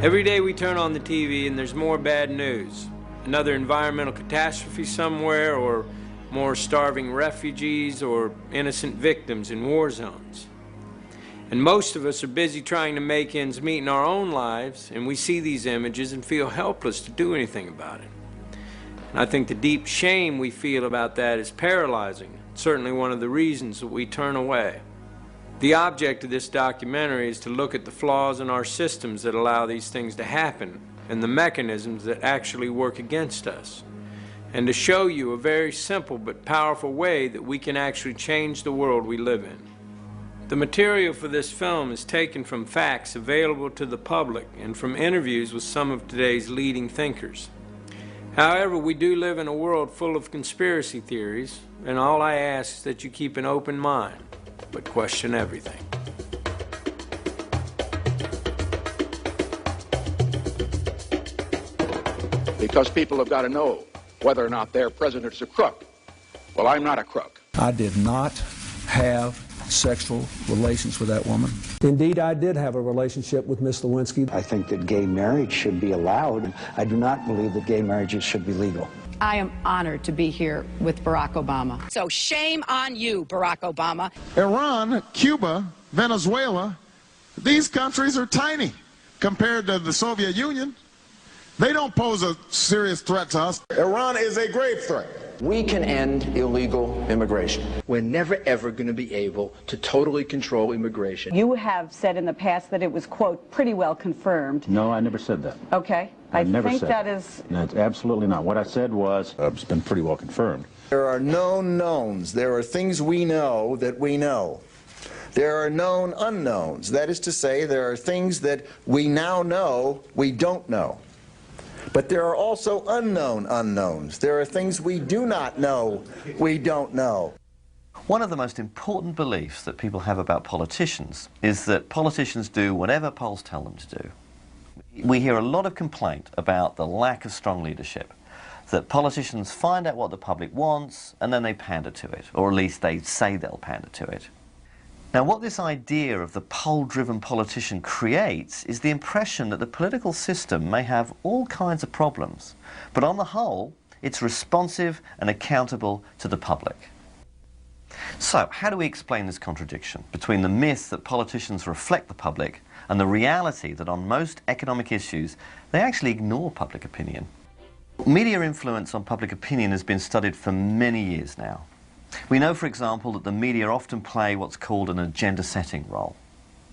Every day we turn on the TV and there's more bad news. Another environmental catastrophe somewhere, or more starving refugees, or innocent victims in war zones. And most of us are busy trying to make ends meet in our own lives, and we see these images and feel helpless to do anything about it. And I think the deep shame we feel about that is paralyzing, certainly one of the reasons that we turn away. The object of this documentary is to look at the flaws in our systems that allow these things to happen and the mechanisms that actually work against us, and to show you a very simple but powerful way that we can actually change the world we live in. The material for this film is taken from facts available to the public and from interviews with some of today's leading thinkers. However, we do live in a world full of conspiracy theories, and all I ask is that you keep an open mind, but question everything. Because people have got to know whether or not their president's a crook. Well, I'm not a crook. I did not have sexual relations with that woman. Indeed, I did have a relationship with Miss Lewinsky. I think that gay marriage should be allowed. I do not believe that gay marriages should be legal. I am honored to be here with Barack Obama. So shame on you, Barack Obama. Iran, Cuba, Venezuela, these countries are tiny compared to the Soviet Union. They don't pose a serious threat to us. Iran is a grave threat. We can end illegal immigration. We're never, ever going to be able to totally control immigration. You have said in the past that it was, quote, pretty well confirmed. No, I never said that. Okay. I never think said that is... No, absolutely not. What I said was, it's been pretty well confirmed. There are known knowns. There are things we know that we know. There are known unknowns. That is to say, there are things that we now know we don't know. But there are also unknown unknowns. There are things we do not know we don't know. One of the most important beliefs that people have about politicians is that politicians do whatever polls tell them to do. We hear a lot of complaint about the lack of strong leadership, that politicians find out what the public wants and then they pander to it, or at least they say they'll pander to it. Now, what this idea of the poll-driven politician creates is the impression that the political system may have all kinds of problems, but on the whole, it's responsive and accountable to the public. So, how do we explain this contradiction between the myth that politicians reflect the public and the reality that on most economic issues, they actually ignore public opinion? Media influence on public opinion has been studied for many years now. We know, for example, that the media often play what's called an agenda-setting role.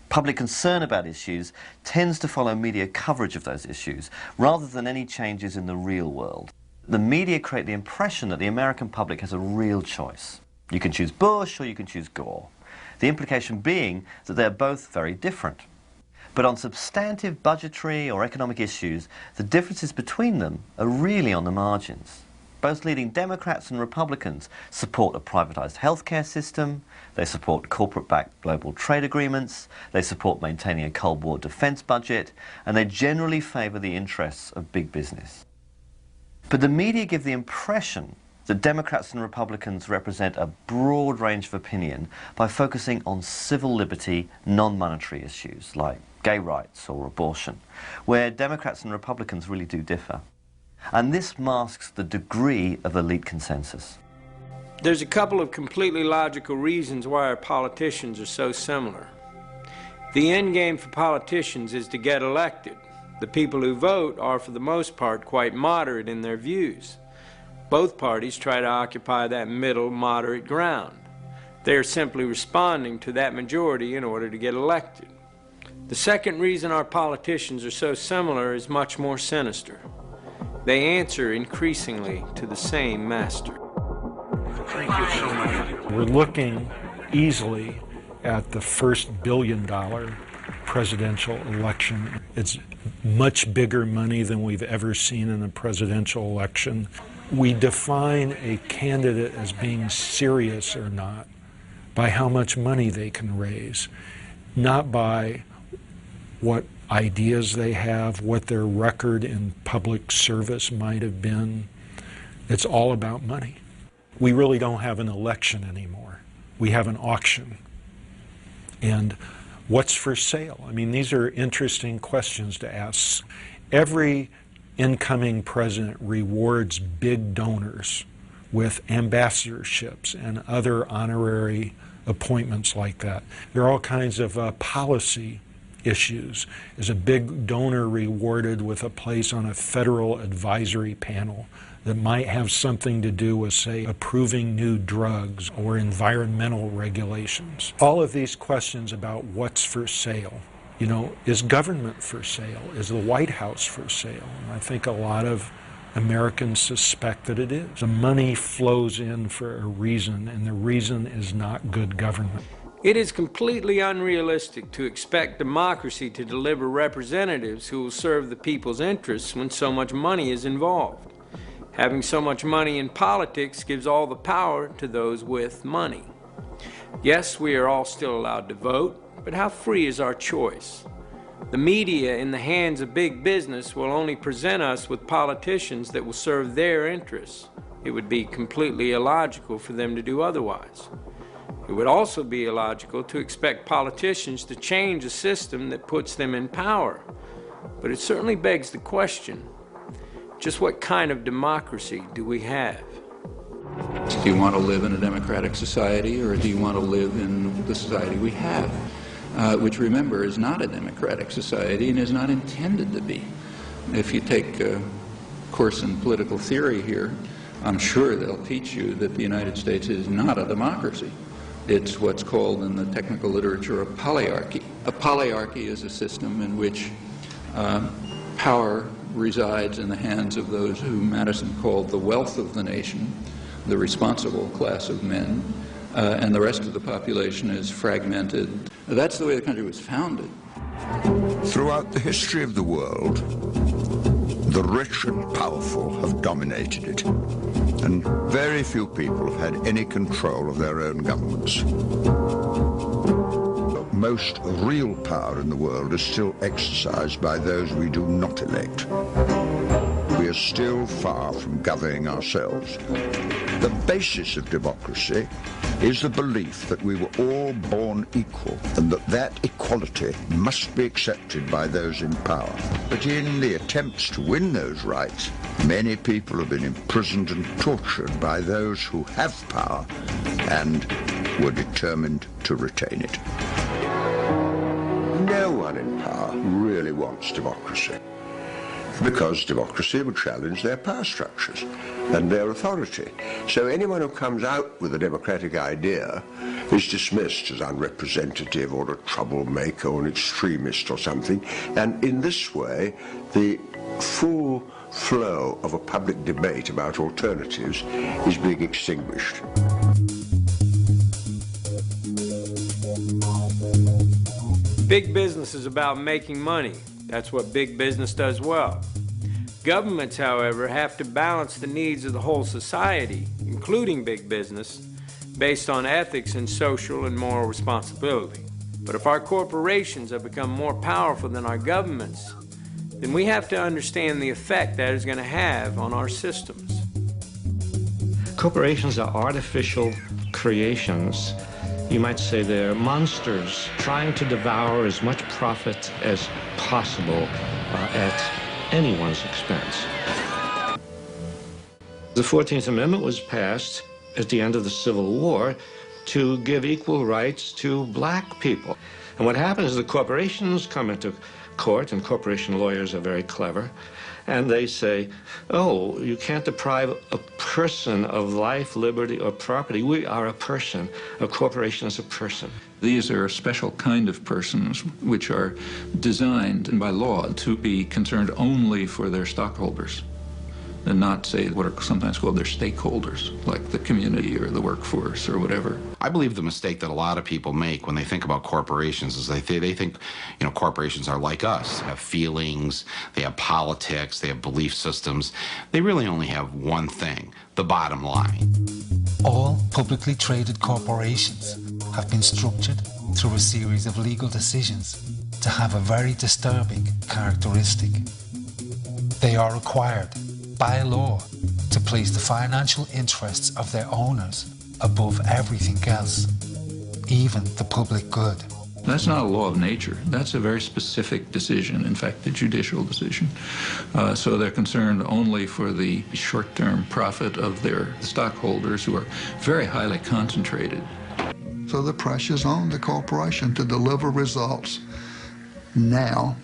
Public concern about issues tends to follow media coverage of those issues, rather than any changes in the real world. The media create the impression that the American public has a real choice. You can choose Bush or you can choose Gore. The implication being that they're both very different. But on substantive budgetary or economic issues, the differences between them are really on the margins. Both leading Democrats and Republicans support a privatized healthcare system, they support corporate-backed global trade agreements, they support maintaining a Cold War defense budget, and they generally favor the interests of big business. But the media give the impression that Democrats and Republicans represent a broad range of opinion by focusing on civil liberty, non-monetary issues like gay rights or abortion, where Democrats and Republicans really do differ. And this masks the degree of elite consensus. There's a couple of completely logical reasons why our politicians are so similar. The end game for politicians is to get elected. The people who vote are, for the most part, quite moderate in their views. Both parties try to occupy that middle, moderate ground. They are simply responding to that majority in order to get elected. The second reason our politicians are so similar is much more sinister. They answer increasingly to the same master. Thank you so much. We're looking easily at the first billion-dollar presidential election. It's much bigger money than we've ever seen in a presidential election. We define a candidate as being serious or not by how much money they can raise, not by what ideas they have, what their record in public service might have been. It's all about money. We really don't have an election anymore. We have an auction. And What's for sale? I mean, these are interesting questions to ask. Every incoming president rewards big donors with ambassadorships and other honorary appointments like that. There are all kinds of policy issues. Is a big donor rewarded with a place on a federal advisory panel that might have something to do with, say, approving new drugs or environmental regulations? All of these questions about what's for sale. You know, is government for sale? Is the White House for sale? And I think a lot of Americans suspect that it is. The money flows in for a reason, and the reason is not good government. It is completely unrealistic to expect democracy to deliver representatives who will serve the people's interests when so much money is involved. Having so much money in politics gives all the power to those with money. Yes, we are all still allowed to vote, but how free is our choice? The media in the hands of big business will only present us with politicians that will serve their interests. It would be completely illogical for them to do otherwise. It would also be illogical to expect politicians to change a system that puts them in power. But it certainly begs the question, just what kind of democracy do we have? Do you want to live in a democratic society, or do you want to live in the society we have? Which, remember, is not a democratic society and is not intended to be. If you take a course in political theory here, I'm sure they'll teach you that the United States is not a democracy. It's what's called in the technical literature a polyarchy. A polyarchy is a system in which power resides in the hands of those who Madison called the wealth of the nation, the responsible class of men, and the rest of the population is fragmented. That's the way the country was founded. Throughout the history of the world, the rich and powerful have dominated it, and very few people have had any control of their own governments. Most real power in the world is still exercised by those we do not elect. We are still far from governing ourselves. The basis of democracy is the belief that we were all born equal and that that equality must be accepted by those in power. But in the attempts to win those rights, many people have been imprisoned and tortured by those who have power and were determined to retain it. No one in power really wants democracy, because democracy would challenge their power structures and their authority. So anyone who comes out with a democratic idea is dismissed as unrepresentative or a troublemaker or an extremist or something. And in this way, the full flow of a public debate about alternatives is being extinguished. Big business is about making money. That's what big business does well. Governments, however, have to balance the needs of the whole society, including big business, based on ethics and social and moral responsibility. But if our corporations have become more powerful than our governments, then we have to understand the effect that is going to have on our systems. Corporations are artificial creations. You might say they're monsters trying to devour as much profit as possible at anyone's expense. The 14th Amendment was passed at the end of the Civil War to give equal rights to black people. And what happens is the corporations come into court, and corporation lawyers are very clever, and they say, oh, you can't deprive a person of life, liberty, or property. We are a person. A corporation is a person. These are a special kind of persons which are designed by law to be concerned only for their stockholders and not, say, what are sometimes called their stakeholders, like the community or the workforce or whatever. I believe the mistake that a lot of people make when they think about corporations is they think, you know, corporations are like us, have feelings, they have politics, they have belief systems. They really only have one thing, the bottom line. All publicly traded corporations have been structured through a series of legal decisions to have a very disturbing characteristic. They are required by law to place the financial interests of their owners above everything else, even the public good. That's not a law of nature. That's a very specific decision, in fact, the judicial decision. So they're concerned only for the short-term profit of their stockholders, who are very highly concentrated. So the pressure's on the corporation to deliver results now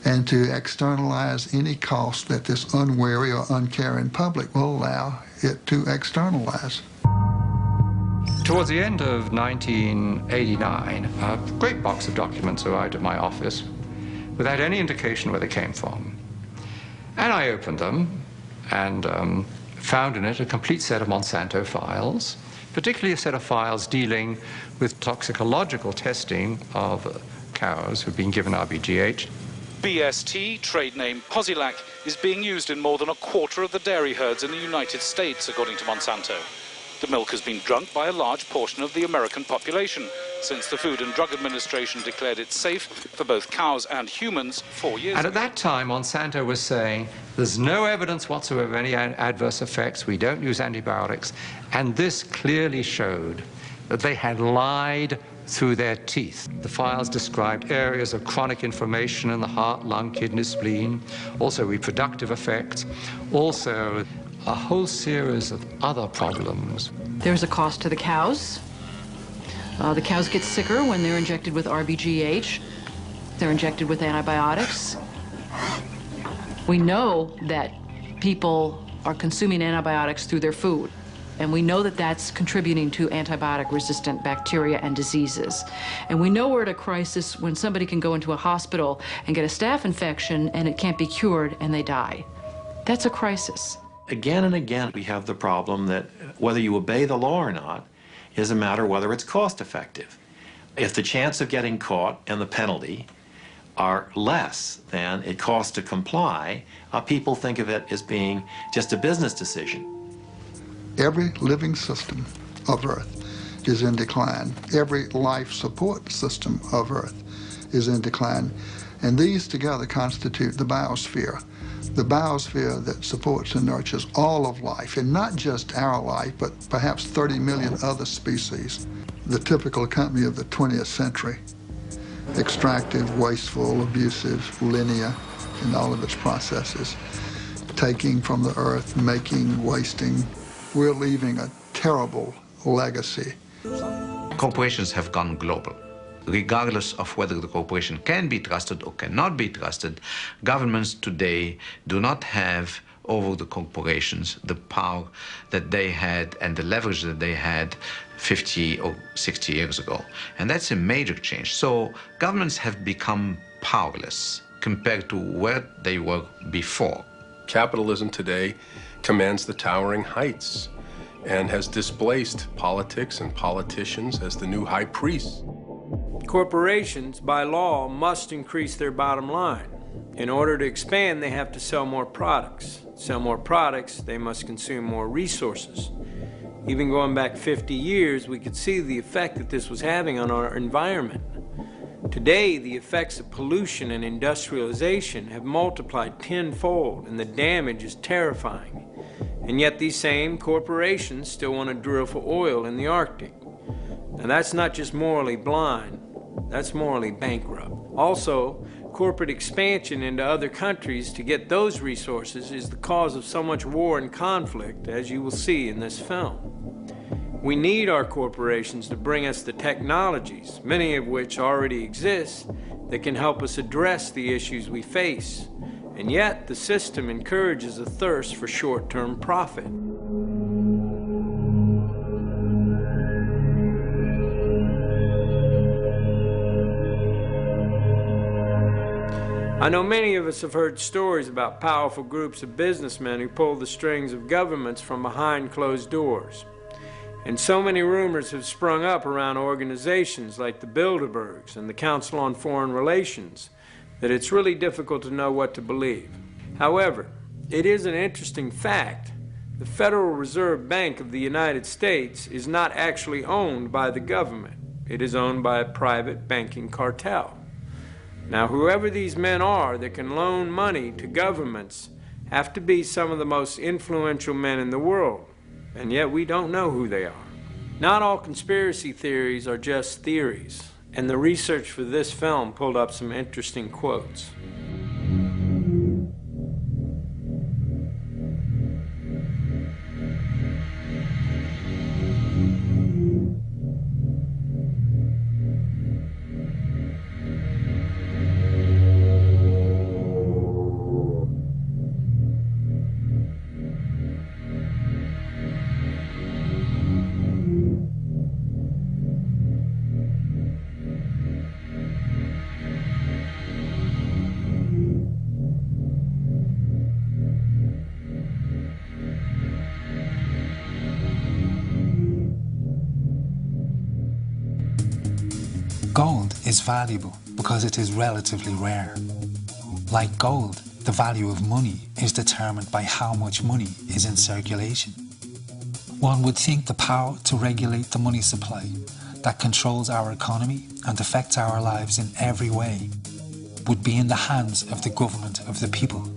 and to externalize any cost that this unwary or uncaring public will allow it to externalize. Towards the end of 1989, a great box of documents arrived at my office without any indication where they came from. And I opened them and found in it a complete set of Monsanto files, particularly a set of files dealing with toxicological testing of cows who've been given RBGH. BST, trade name Posilac, is being used in more than a quarter of the dairy herds in the United States, according to Monsanto. The milk has been drunk by a large portion of the American population since the Food and Drug Administration declared it safe for both cows and humans 4 years ago. And at that time, Monsanto was saying, there's no evidence whatsoever of any adverse effects, we don't use antibiotics, and this clearly showed that they had lied through their teeth. The files described areas of chronic inflammation in the heart, lung, kidney, spleen, also reproductive effects, also a whole series of other problems. There's a cost to the cows. The cows get sicker when they're injected with RBGH. They're injected with antibiotics. We know that people are consuming antibiotics through their food, and we know that that's contributing to antibiotic-resistant bacteria and diseases. And we know we're at a crisis when somebody can go into a hospital and get a staph infection and it can't be cured and they die. That's a crisis. Again and again, we have the problem that whether you obey the law or not is a matter of whether it's cost effective. If the chance of getting caught and the penalty are less than it costs to comply, people think of it as being just a business decision. Every living system of Earth is in decline. Every life support system of Earth is in decline. And these together constitute the biosphere. The biosphere that supports and nurtures all of life, and not just our life, but perhaps 30 million other species. The typical company of the 20th century. Extractive, wasteful, abusive, linear in all of its processes. Taking from the earth, making, wasting. We're leaving a terrible legacy. Corporations have gone global. Regardless of whether the corporation can be trusted or cannot be trusted, governments today do not have over the corporations the power that they had and the leverage that they had 50 or 60 years ago. And that's a major change. So governments have become powerless compared to where they were before. Capitalism today commands the towering heights and has displaced politics and politicians as the new high priests. Corporations, by law, must increase their bottom line. In order to expand, they have to sell more products. Sell more products, they must consume more resources. Even going back 50 years, we could see the effect that this was having on our environment. Today, the effects of pollution and industrialization have multiplied tenfold, and the damage is terrifying. And yet these same corporations still want to drill for oil in the Arctic. Now that's not just morally blind, that's morally bankrupt. Also, corporate expansion into other countries to get those resources is the cause of so much war and conflict, as you will see in this film. We need our corporations to bring us the technologies, many of which already exist, that can help us address the issues we face. And yet, the system encourages a thirst for short-term profit. I know many of us have heard stories about powerful groups of businessmen who pull the strings of governments from behind closed doors. And so many rumors have sprung up around organizations like the Bilderbergs and the Council on Foreign Relations that it's really difficult to know what to believe. However, it is an interesting fact. The Federal Reserve Bank of the United States is not actually owned by the government. It is owned by a private banking cartel. Now, whoever these men are that can loan money to governments have to be some of the most influential men in the world, and yet we don't know who they are. Not all conspiracy theories are just theories. And the research for this film pulled up some interesting quotes. Gold is valuable because it is relatively rare. Like gold, the value of money is determined by how much money is in circulation. One would think the power to regulate the money supply that controls our economy and affects our lives in every way would be in the hands of the government of the people.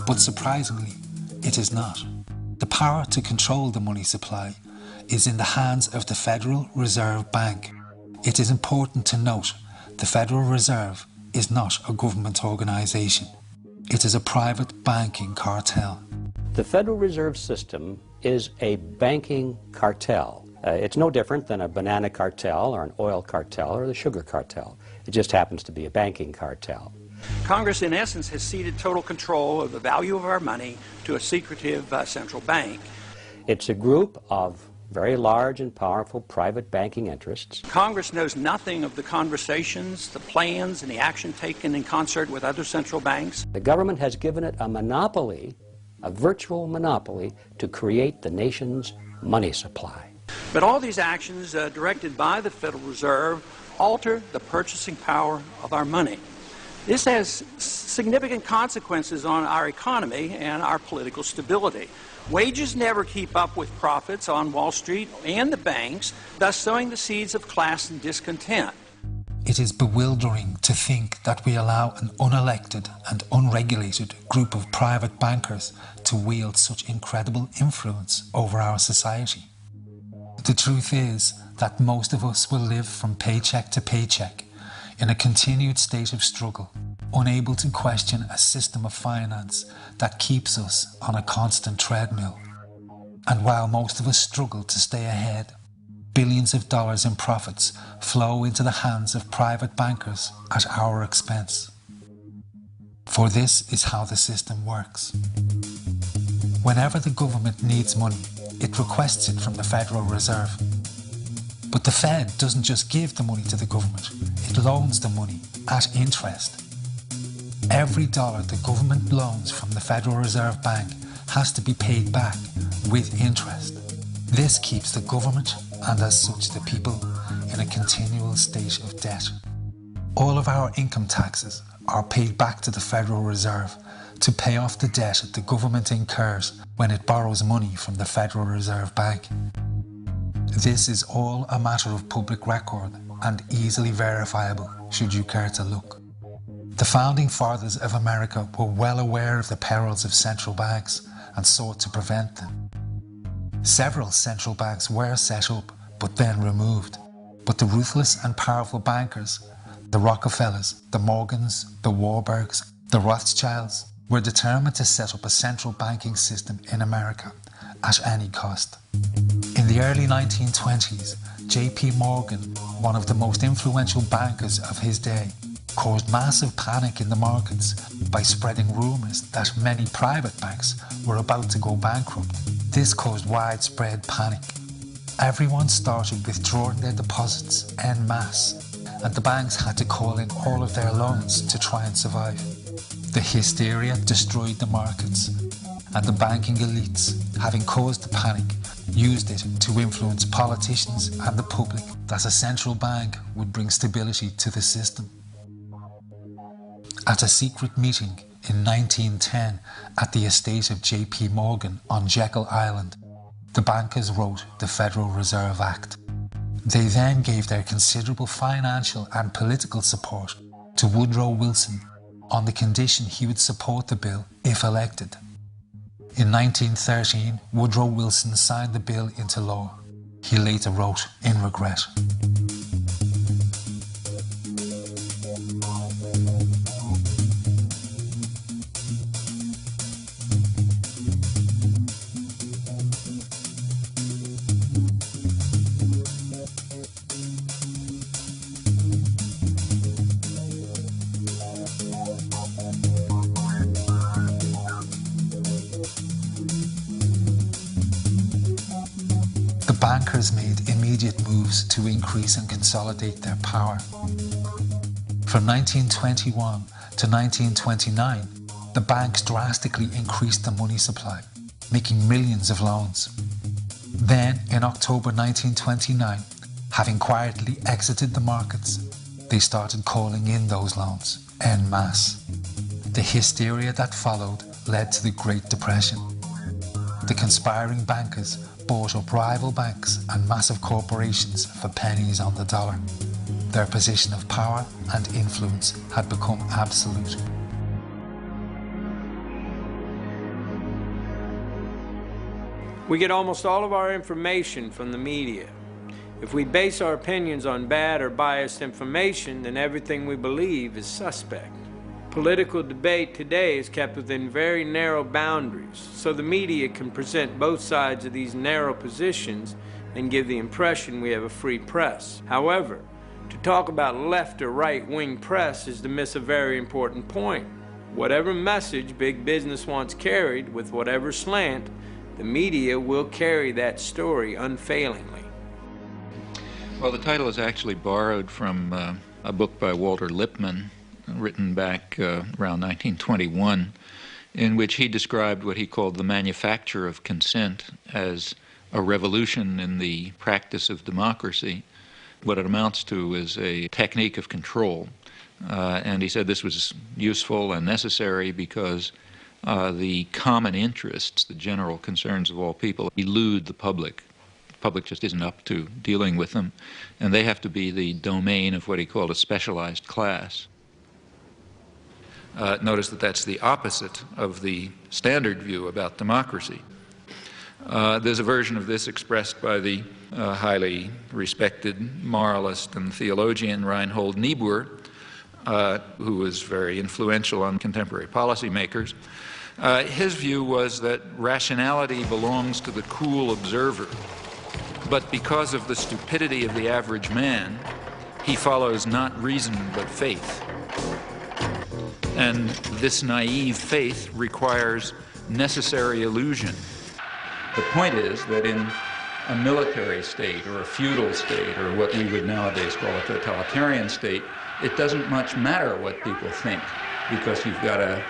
But surprisingly, it is not. The power to control the money supply is in the hands of the Federal Reserve Bank. It is important to note the Federal Reserve is not a government organisation. It is a private banking cartel. The Federal Reserve System is a banking cartel. It's no different than a banana cartel or an oil cartel or the sugar cartel. It just happens to be a banking cartel. Congress, in essence, has ceded total control of the value of our money to a secretive central bank. It's a group of very large and powerful private banking interests. Congress knows nothing of the conversations, the plans, and the action taken in concert with other central banks. The government has given it a monopoly, a virtual monopoly, to create the nation's money supply. But all these actions directed by the Federal Reserve alter the purchasing power of our money. This has significant consequences on our economy and our political stability. Wages never keep up with profits on Wall Street and the banks, thus sowing the seeds of class and discontent. It is bewildering to think that we allow an unelected and unregulated group of private bankers to wield such incredible influence over our society. The truth is that most of us will live from paycheck to paycheck in a continued state of struggle, unable to question a system of finance that keeps us on a constant treadmill. And while most of us struggle to stay ahead, billions of dollars in profits flow into the hands of private bankers at our expense. For this is how the system works. Whenever the government needs money, it requests it from the Federal Reserve. But the Fed doesn't just give the money to the government, it loans the money at interest. Every dollar the government loans from the Federal Reserve Bank has to be paid back with interest. This keeps the government, and as such the people, in a continual state of debt. All of our income taxes are paid back to the Federal Reserve to pay off the debt the government incurs when it borrows money from the Federal Reserve Bank. This is all a matter of public record and easily verifiable should you care to look. The founding fathers of America were well aware of the perils of central banks and sought to prevent them. Several central banks were set up but then removed. But the ruthless and powerful bankers, the Rockefellers, the Morgans, the Warburgs, the Rothschilds, were determined to set up a central banking system in America at any cost. In the early 1920s, J.P. Morgan, one of the most influential bankers of his day, caused massive panic in the markets by spreading rumours that many private banks were about to go bankrupt. This caused widespread panic. Everyone started withdrawing their deposits en masse, and the banks had to call in all of their loans to try and survive. The hysteria destroyed the markets, and the banking elites, having caused the panic, used it to influence politicians and the public that a central bank would bring stability to the system. At a secret meeting in 1910 at the estate of J.P. Morgan on Jekyll Island, the bankers wrote the Federal Reserve Act. They then gave their considerable financial and political support to Woodrow Wilson on the condition he would support the bill if elected. In 1913, Woodrow Wilson signed the bill into law. He later wrote in regret. The bankers made immediate moves to increase and consolidate their power. From 1921 to 1929, the banks drastically increased the money supply, making millions of loans. Then, in October 1929, having quietly exited the markets, they started calling in those loans en masse. The hysteria that followed led to the Great Depression. The conspiring bankers bought up rival banks and massive corporations for pennies on the dollar. Their position of power and influence had become absolute. We get almost all of our information from the media. If we base our opinions on bad or biased information, then everything we believe is suspect. Political debate today is kept within very narrow boundaries, so the media can present both sides of these narrow positions and give the impression we have a free press. However, to talk about left or right-wing press is to miss a very important point. Whatever message big business wants carried with whatever slant, the media will carry that story unfailingly. Well, the title is actually borrowed from a book by Walter Lippmann, written back around 1921, in which he described what he called the manufacture of consent as a revolution in the practice of democracy. What it amounts to is a technique of control. And he said this was useful and necessary because the common interests, the general concerns of all people, elude the public. The public just isn't up to dealing with them, and they have to be the domain of what he called a specialized class. Notice that that's the opposite of the standard view about democracy. There's a version of this expressed by the highly respected moralist and theologian Reinhold Niebuhr, who was very influential on contemporary policymakers. His view was that rationality belongs to the cool observer, but because of the stupidity of the average man, he follows not reason but faith. And this naive faith requires necessary illusion. The point is that in a military state or a feudal state or what we would nowadays call a totalitarian state, it doesn't much matter what people think because you've got a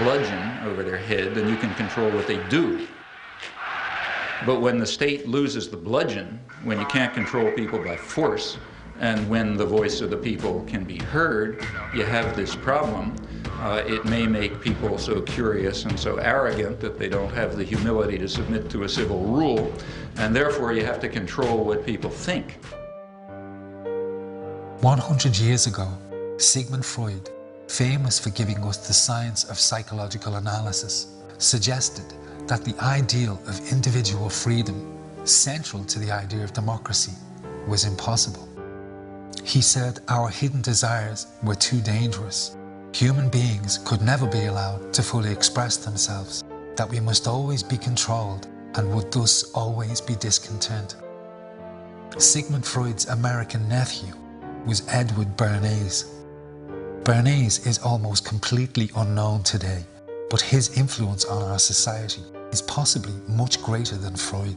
bludgeon over their head and you can control what they do. But when the state loses the bludgeon, when you can't control people by force, and when the voice of the people can be heard, you have this problem. It may make people so curious and so arrogant that they don't have the humility to submit to a civil rule, and therefore you have to control what people think. 100 years ago, Sigmund Freud, famous for giving us the science of psychological analysis, suggested that the ideal of individual freedom, central to the idea of democracy, was impossible. He said our hidden desires were too dangerous. Human beings could never be allowed to fully express themselves, that we must always be controlled and would thus always be discontent. Sigmund Freud's American nephew was Edward Bernays. Bernays is almost completely unknown today, but his influence on our society is possibly much greater than Freud.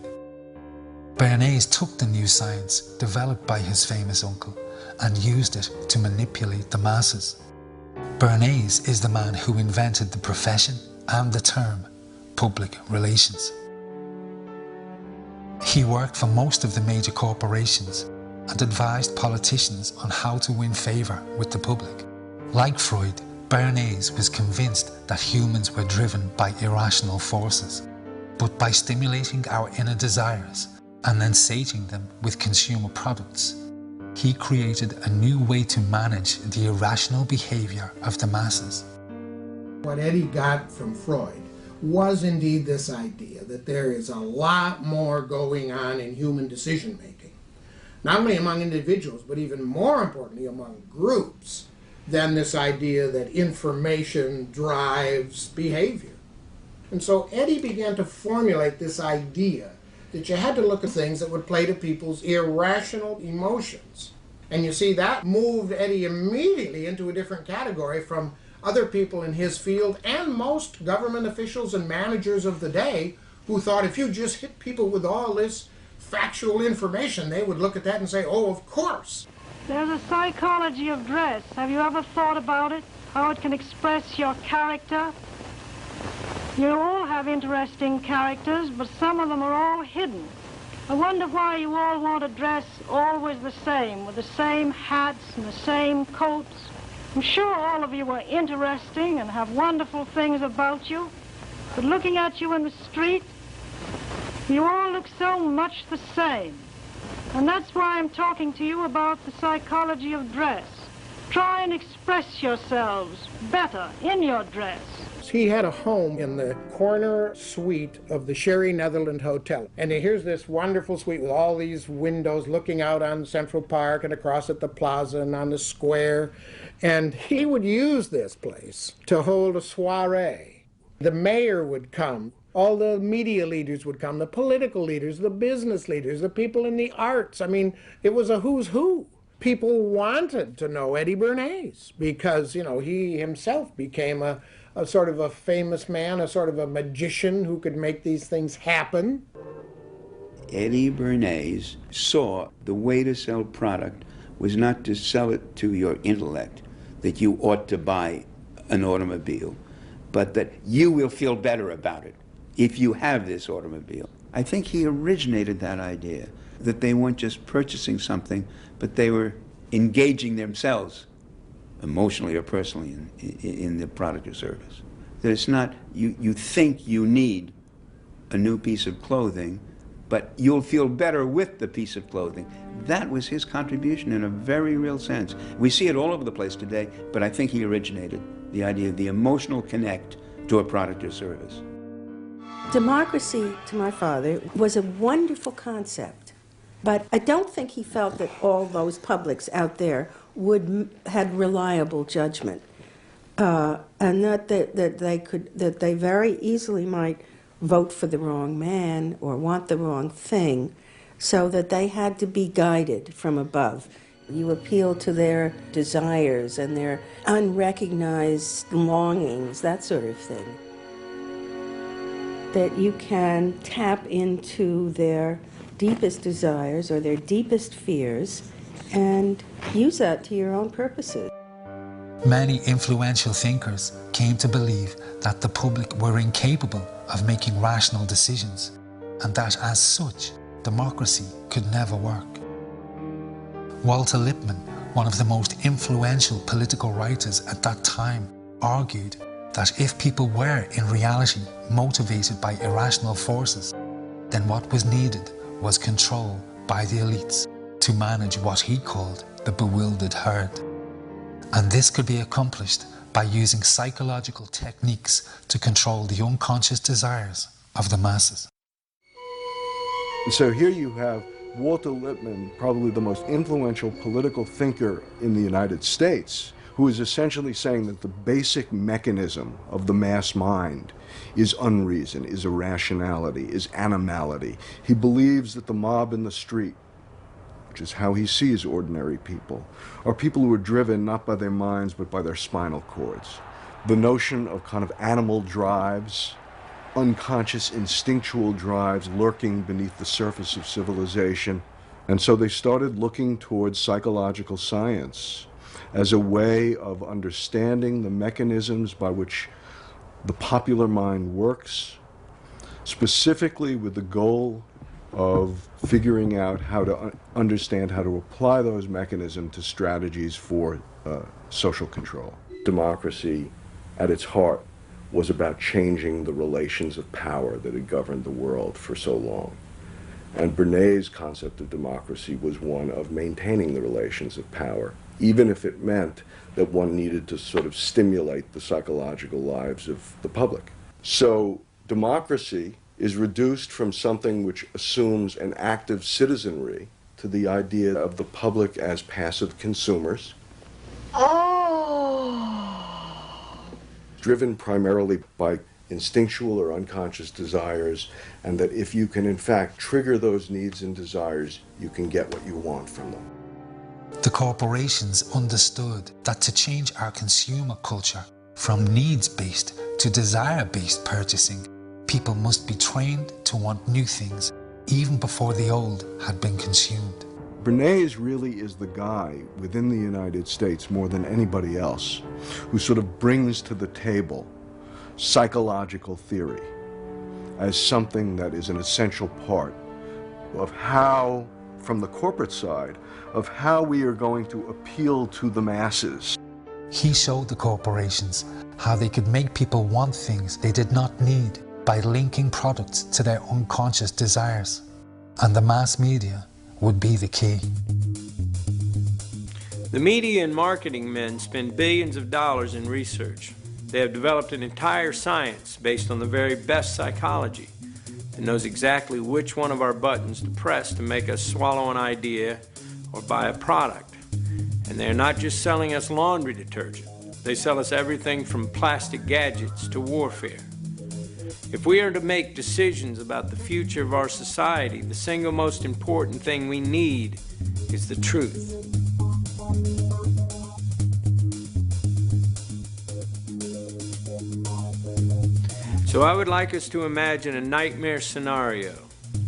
Bernays took the new science developed by his famous uncle and used it to manipulate the masses. Bernays is the man who invented the profession and the term public relations. He worked for most of the major corporations and advised politicians on how to win favour with the public. Like Freud, Bernays was convinced that humans were driven by irrational forces, but by stimulating our inner desires and then sating them with consumer products, he created a new way to manage the irrational behaviour of the masses. What Eddie got from Freud was indeed this idea that there is a lot more going on in human decision-making, not only among individuals, but even more importantly among groups, than this idea that information drives behavior. And so Eddie began to formulate this idea that you had to look at things that would play to people's irrational emotions. And you see, that moved Eddie immediately into a different category from other people in his field and most government officials and managers of the day who thought if you just hit people with all this factual information, they would look at that and say, oh, of course. There's a psychology of dress. Have you ever thought about it? How it can express your character? You all have interesting characters, but some of them are all hidden. I wonder why you all want to dress always the same, with the same hats and the same coats. I'm sure all of you are interesting and have wonderful things about you, but looking at you in the street, you all look so much the same. And that's why I'm talking to you about the psychology of dress. Try and express yourselves better in your dress. He had a home in the corner suite of the Sherry Netherland Hotel. And here's this wonderful suite with all these windows looking out on Central Park and across at the plaza and on the square. And he would use this place to hold a soiree. The mayor would come. All the media leaders would come, the political leaders, the business leaders, the people in the arts. I mean, it was a who's who. People wanted to know Eddie Bernays because, you know, he himself became a sort of a famous man, a sort of a magician who could make these things happen. Eddie Bernays saw the way to sell product was not to sell it to your intellect, that you ought to buy an automobile, but that you will feel better about it if you have this automobile. I think he originated that idea, that they weren't just purchasing something, but they were engaging themselves emotionally or personally in the product or service. That it's not, you think you need a new piece of clothing, but you'll feel better with the piece of clothing. That was his contribution in a very real sense. We see it all over the place today, but I think he originated the idea of the emotional connect to a product or service. Democracy, to my father, was a wonderful concept, but I don't think he felt that all those publics out there had reliable judgment, and that they very easily might vote for the wrong man or want the wrong thing, so that they had to be guided from above. You appeal to their desires and their unrecognized longings, that sort of thing. That you can tap into their deepest desires or their deepest fears and use that to your own purposes. Many influential thinkers came to believe that the public were incapable of making rational decisions, and that as such, democracy could never work. Walter Lippmann, one of the most influential political writers at that time, argued that if people were in reality motivated by irrational forces, then what was needed was control by the elites to manage what he called the bewildered herd. And this could be accomplished by using psychological techniques to control the unconscious desires of the masses. So here you have Walter Lippmann, probably the most influential political thinker in the United States, who is essentially saying that the basic mechanism of the mass mind is unreason, is irrationality, is animality. He believes that the mob in the street, which is how he sees ordinary people, are people who are driven not by their minds but by their spinal cords. The notion of kind of animal drives, unconscious instinctual drives lurking beneath the surface of civilization. And so they started looking towards psychological science as a way of understanding the mechanisms by which the popular mind works, specifically with the goal of figuring out how to understand how to apply those mechanisms to strategies for social control. Democracy, at its heart, was about changing the relations of power that had governed the world for so long. And Bernays' concept of democracy was one of maintaining the relations of power, even if it meant that one needed to sort of stimulate the psychological lives of the public. So democracy is reduced from something which assumes an active citizenry to the idea of the public as passive consumers. Driven primarily by instinctual or unconscious desires, and that if you can in fact trigger those needs and desires, you can get what you want from them. The corporations understood that to change our consumer culture from needs-based to desire-based purchasing, people must be trained to want new things even before the old had been consumed. Bernays really is the guy within the United States more than anybody else who sort of brings to the table psychological theory as something that is an essential part of how, from the corporate side, of how we are going to appeal to the masses. He showed the corporations how they could make people want things they did not need by linking products to their unconscious desires. And the mass media would be the key. The media and marketing men spend billions of dollars in research. They have developed an entire science based on the very best psychology that knows exactly which one of our buttons to press to make us swallow an idea or buy a product. And they're not just selling us laundry detergent. They sell us everything from plastic gadgets to warfare. If we are to make decisions about the future of our society, the single most important thing we need is the truth. So I would like us to imagine a nightmare scenario.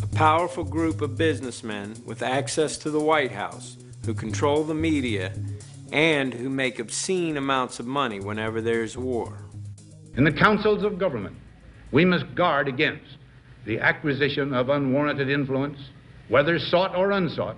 A powerful group of businessmen with access to the White House who control the media and who make obscene amounts of money whenever there's war. In the councils of government, we must guard against the acquisition of unwarranted influence, whether sought or unsought,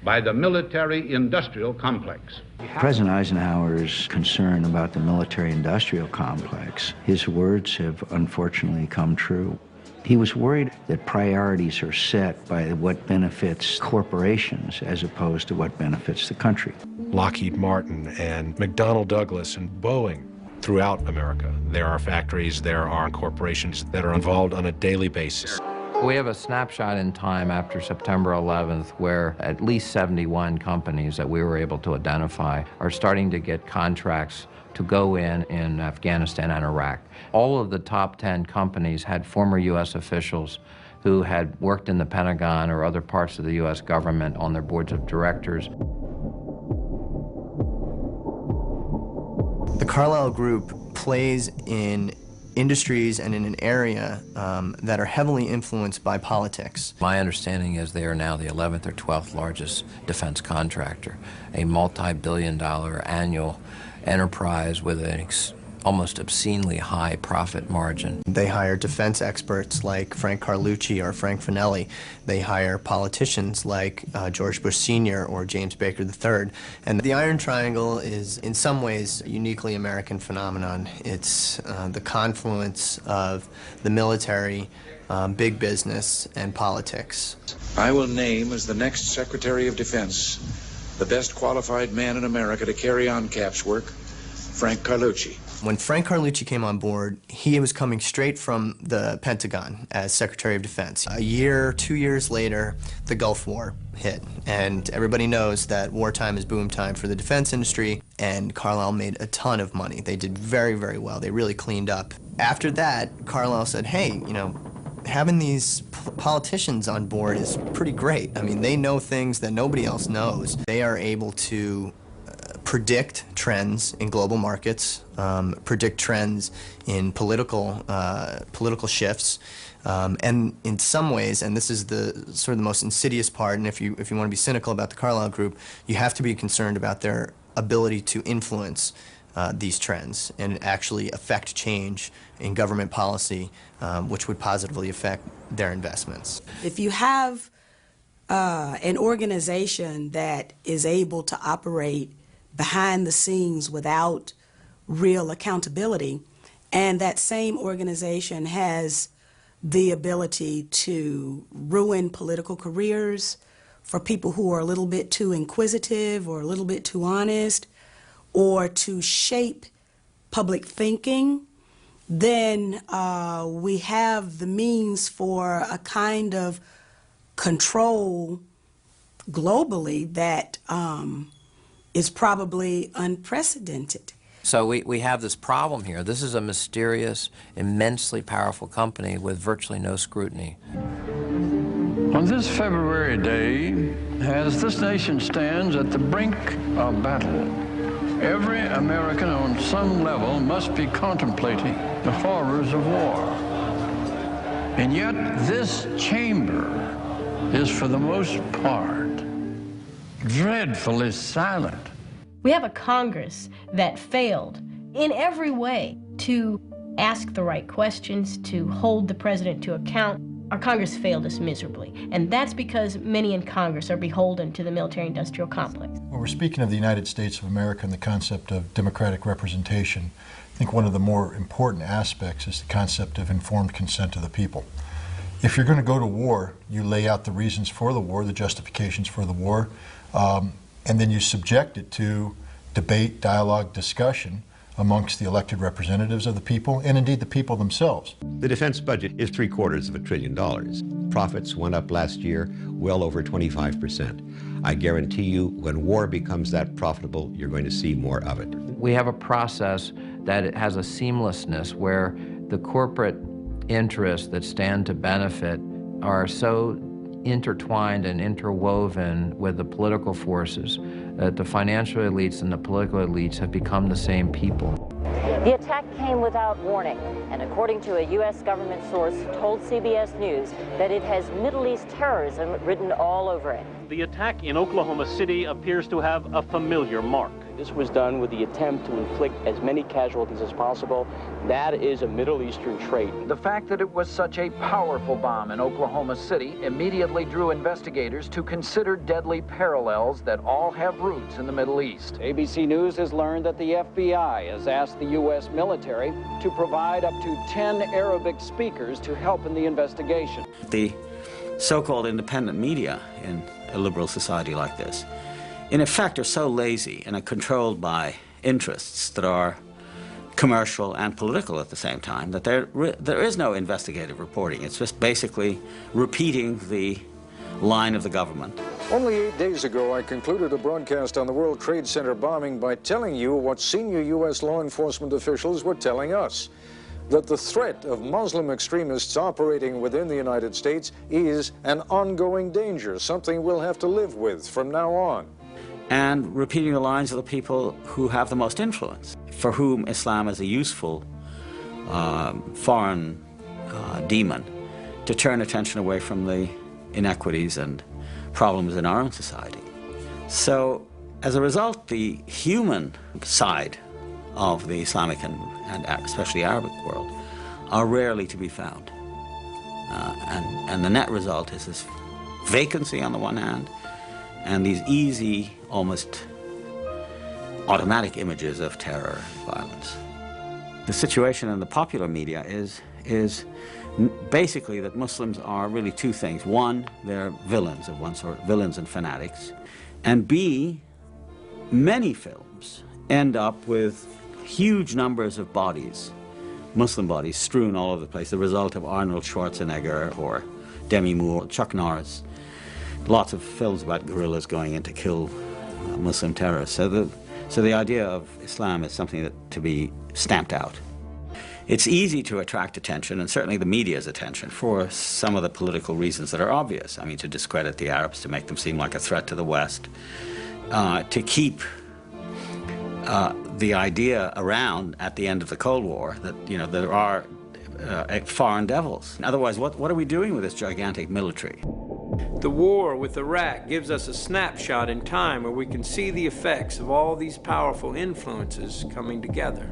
by the military-industrial complex. President Eisenhower's concern about the military-industrial complex, his words have unfortunately come true. He was worried that priorities are set by what benefits corporations as opposed to what benefits the country. Lockheed Martin and McDonnell Douglas and Boeing throughout America. There are factories, there are corporations that are involved on a daily basis. We have a snapshot in time after September 11th where at least 71 companies that we were able to identify are starting to get contracts to go in Afghanistan and Iraq. All of the top 10 companies had former U.S. officials who had worked in the Pentagon or other parts of the U.S. government on their boards of directors. The Carlyle Group plays in industries and in an area that are heavily influenced by politics. My understanding is they are now the 11th or 12th largest defense contractor, a multi-billion-dollar annual enterprise with an almost obscenely high profit margin. They hire defense experts like Frank Carlucci or Frank Finelli. They hire politicians like George Bush Sr. or James Baker III. And the Iron Triangle is in some ways a uniquely American phenomenon. It's the confluence of the military, big business, and politics. I will name as the next Secretary of Defense the best qualified man in America to carry on CAP's work, Frank Carlucci. When Frank Carlucci came on board, he was coming straight from the Pentagon as Secretary of Defense. A year, 2 years later, the Gulf War hit, and everybody knows that wartime is boom time for the defense industry, and Carlyle made a ton of money. They did very, very well. They really cleaned up. After that, Carlyle said, hey, you know, having these politicians on board is pretty great. I mean, they know things that nobody else knows. They are able to predict trends in global markets, predict trends in political shifts, and in some ways, and this is the sort of the most insidious part, and if you want to be cynical about the Carlyle Group, you have to be concerned about their ability to influence these trends and actually affect change in government policy, which would positively affect their investments. If you have an organization that is able to operate behind the scenes without real accountability, and that same organization has the ability to ruin political careers for people who are a little bit too inquisitive or a little bit too honest, or to shape public thinking, then we have the means for a kind of control globally that is probably unprecedented. So we have this problem here. This is a mysterious, immensely powerful company with virtually no scrutiny. On this February day, as this nation stands at the brink of battle, every American on some level must be contemplating the horrors of war. And yet this chamber is, for the most part, dreadfully silent. We have a Congress that failed in every way to ask the right questions, to hold the president to account. Our Congress failed us miserably, and that's because many in Congress are beholden to the military-industrial complex. When we're speaking of the United States of America and the concept of democratic representation, I think one of the more important aspects is the concept of informed consent of the people. If you're going to go to war, you lay out the reasons for the war, the justifications for the war, and then you subject it to debate, dialogue, discussion amongst the elected representatives of the people, and indeed the people themselves. The defense budget is $750 billion. Profits went up last year well over 25%. I guarantee you, when war becomes that profitable, you're going to see more of it. We have a process that it has a seamlessness where the corporate interests that stand to benefit are so intertwined and interwoven with the political forces that the financial elites and the political elites have become the same people. The attack came without warning, and according to a U.S. government source, told CBS News that it has Middle East terrorism written all over it. The attack in Oklahoma City appears to have a familiar mark. This was done with the attempt to inflict as many casualties as possible. That is a Middle Eastern trait. The fact that it was such a powerful bomb in Oklahoma City immediately drew investigators to consider deadly parallels that all have roots in the Middle East. ABC News has learned that the FBI has asked the U.S. military to provide up to 10 Arabic speakers to help in the investigation. The so-called independent media in a liberal society like this, in effect, are so lazy and are controlled by interests that are commercial and political at the same time that there is no investigative reporting. It's just basically repeating the line of the government. Only 8 days ago, I concluded a broadcast on the World Trade Center bombing by telling you what senior U.S. law enforcement officials were telling us, that the threat of Muslim extremists operating within the United States is an ongoing danger, something we'll have to live with from now on. And repeating the lines of the people who have the most influence, for whom Islam is a useful foreign demon to turn attention away from the inequities and problems in our own society. So, as a result, the human side of the Islamic and especially Arabic world are rarely to be found. And the net result is this vacancy on the one hand, and these easy, almost automatic images of terror and violence. The situation in the popular media is basically that Muslims are really two things. One, they're villains of one sort, villains and fanatics. And B, many films end up with huge numbers of bodies, Muslim bodies, strewn all over the place, the result of Arnold Schwarzenegger or Demi Moore, Chuck Norris. Lots of films about guerrillas going in to kill Muslim terrorists. So the idea of Islam is something that to be stamped out. It's easy to attract attention, and certainly the media's attention, for some of the political reasons that are obvious. I mean, to discredit the Arabs, to make them seem like a threat to the West, to keep the idea around at the end of the Cold War that, you know, there are foreign devils. Otherwise, what are we doing with this gigantic military? The war with Iraq gives us a snapshot in time where we can see the effects of all these powerful influences coming together.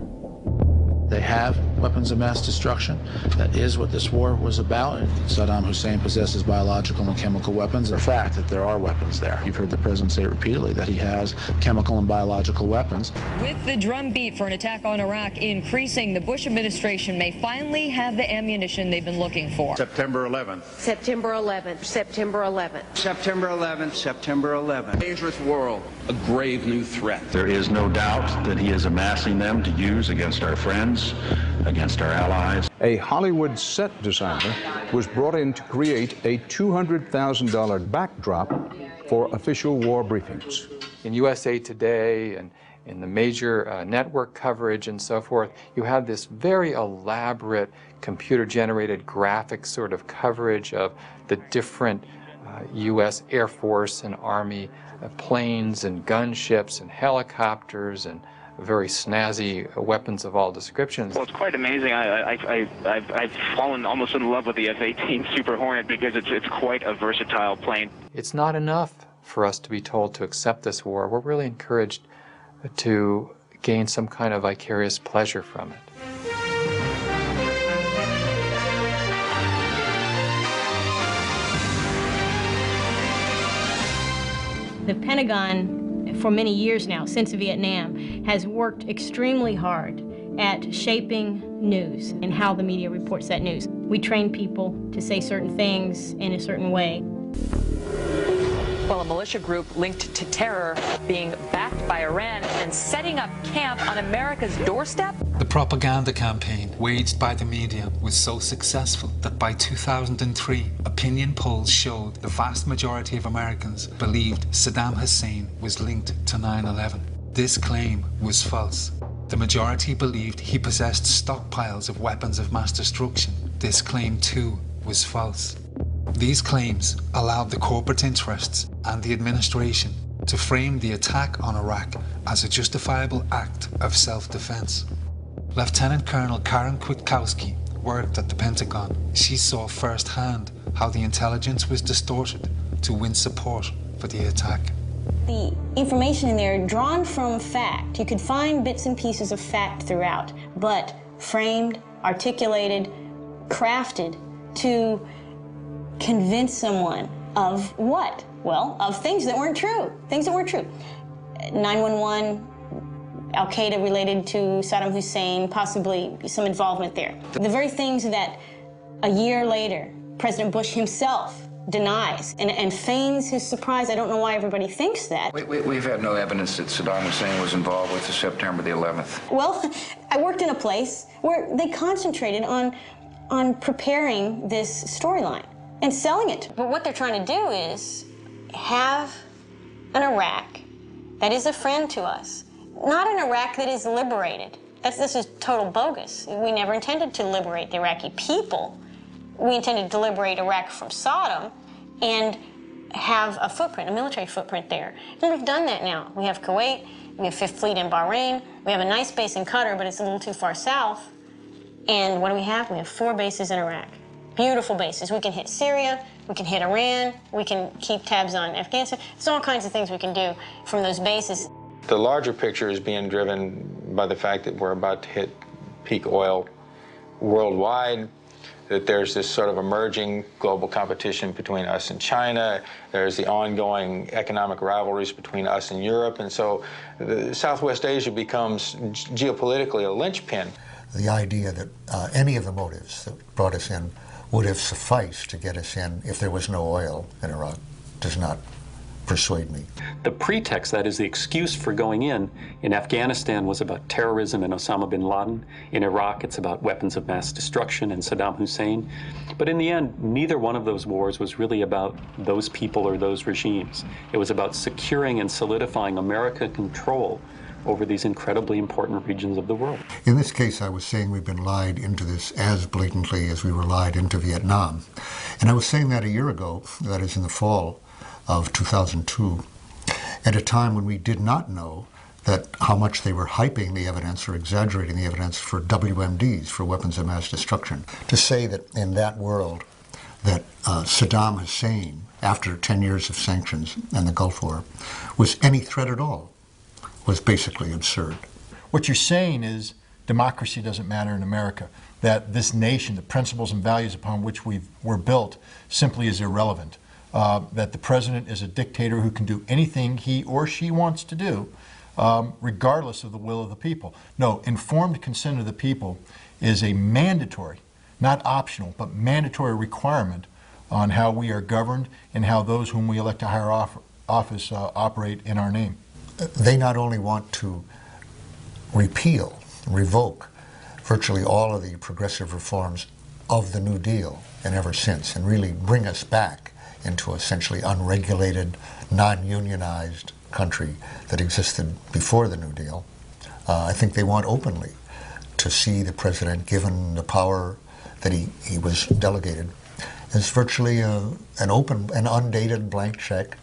They have weapons of mass destruction. That is what this war was about. Saddam Hussein possesses biological and chemical weapons. The fact that there are weapons there. You've heard the president say repeatedly that he has chemical and biological weapons. With the drumbeat for an attack on Iraq increasing, the Bush administration may finally have the ammunition they've been looking for. September 11th. September 11th. September 11th. September 11th. September 11th. Dangerous world. A grave new threat. There is no doubt that he is amassing them to use against our friends, against our allies. A Hollywood set designer was brought in to create a $200,000 backdrop for official war briefings. In USA Today and in the major network coverage and so forth. You have this very elaborate computer-generated graphic sort of coverage of the different U.S. Air Force and Army planes and gunships and helicopters and very snazzy weapons of all descriptions. Well, it's quite amazing. I've fallen almost in love with the F-18 Super Hornet because it's quite a versatile plane. It's not enough for us to be told to accept this war. We're really encouraged to gain some kind of vicarious pleasure from it. The Pentagon, for many years now, since Vietnam, has worked extremely hard at shaping news and how the media reports that news. We train people to say certain things in a certain way. Well, a militia group linked to terror being backed by Iran and setting up camp on America's doorstep? The propaganda campaign waged by the media was so successful that by 2003, opinion polls showed the vast majority of Americans believed Saddam Hussein was linked to 9/11. This claim was false. The majority believed he possessed stockpiles of weapons of mass destruction. This claim, too, was false. These claims allowed the corporate interests and the administration to frame the attack on Iraq as a justifiable act of self-defense. Lieutenant Colonel Karen Kwiatkowski worked at the Pentagon. She saw firsthand how the intelligence was distorted to win support for the attack. The information in there drawn from fact. You could find bits and pieces of fact throughout, but framed, articulated, crafted to convince someone of what? Well, of things that weren't true. Things that weren't true. 9/11, Al-Qaeda related to Saddam Hussein, possibly some involvement there. The very things that a year later, President Bush himself denies and feigns his surprise. I don't know why everybody thinks that. We've had no evidence that Saddam Hussein was involved with the September the 11th. Well, I worked in a place where they concentrated on preparing this storyline and selling it. But what they're trying to do is have an Iraq that is a friend to us, not an Iraq that is liberated. This is total bogus. We never intended to liberate the Iraqi people. We intended to liberate Iraq from Saddam and have a footprint, a military footprint there. And we've done that now. We have Kuwait, we have Fifth Fleet in Bahrain, we have a nice base in Qatar, but it's a little too far south. And what do we have? We have 4 bases in Iraq. Beautiful bases. We can hit Syria, we can hit Iran, we can keep tabs on Afghanistan. There's all kinds of things we can do from those bases. The larger picture is being driven by the fact that we're about to hit peak oil worldwide, that there's this sort of emerging global competition between us and China. There's the ongoing economic rivalries between us and Europe. And so Southwest Asia becomes geopolitically a linchpin. The idea that any of the motives that brought us in would have sufficed to get us in if there was no oil in Iraq does not persuade me. The pretext, that is the excuse for going in Afghanistan was about terrorism and Osama bin Laden. In Iraq, it's about weapons of mass destruction and Saddam Hussein. But in the end, neither one of those wars was really about those people or those regimes. It was about securing and solidifying American control over these incredibly important regions of the world. In this case, I was saying we've been lied into this as blatantly as we were lied into Vietnam. And I was saying that a year ago, that is in the fall of 2002, at a time when we did not know that how much they were hyping the evidence or exaggerating the evidence for WMDs, for weapons of mass destruction. To say that in that world that Saddam Hussein, after 10 years of sanctions and the Gulf War, was any threat at all was basically absurd. What you're saying is democracy doesn't matter in America, that this nation, the principles and values upon which we're built, simply is irrelevant. That the president is a dictator who can do anything he or she wants to do, regardless of the will of the people. No, informed consent of the people is a mandatory, not optional, but mandatory requirement on how we are governed and how those whom we elect to higher office operate in our name. They not only want to repeal, revoke virtually all of the progressive reforms of the New Deal and ever since, and really bring us back into essentially unregulated, non-unionized country that existed before the New Deal. I think they want openly to see the president, given the power that he was delegated, as virtually an open and undated blank check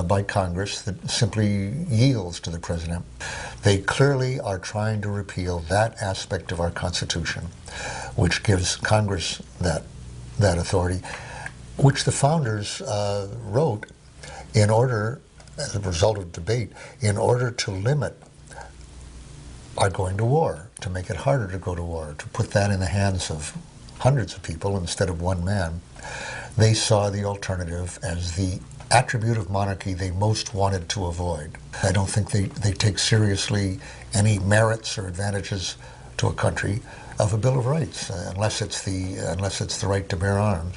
by Congress that simply yields to the president. They clearly are trying to repeal that aspect of our Constitution, which gives Congress that authority, which the founders wrote in order, as a result of debate, in order to limit our going to war, to make it harder to go to war, to put that in the hands of hundreds of people instead of one man. They saw the alternative as the attribute of monarchy they most wanted to avoid. I don't think they take seriously any merits or advantages to a country of a Bill of Rights, unless it's the right to bear arms.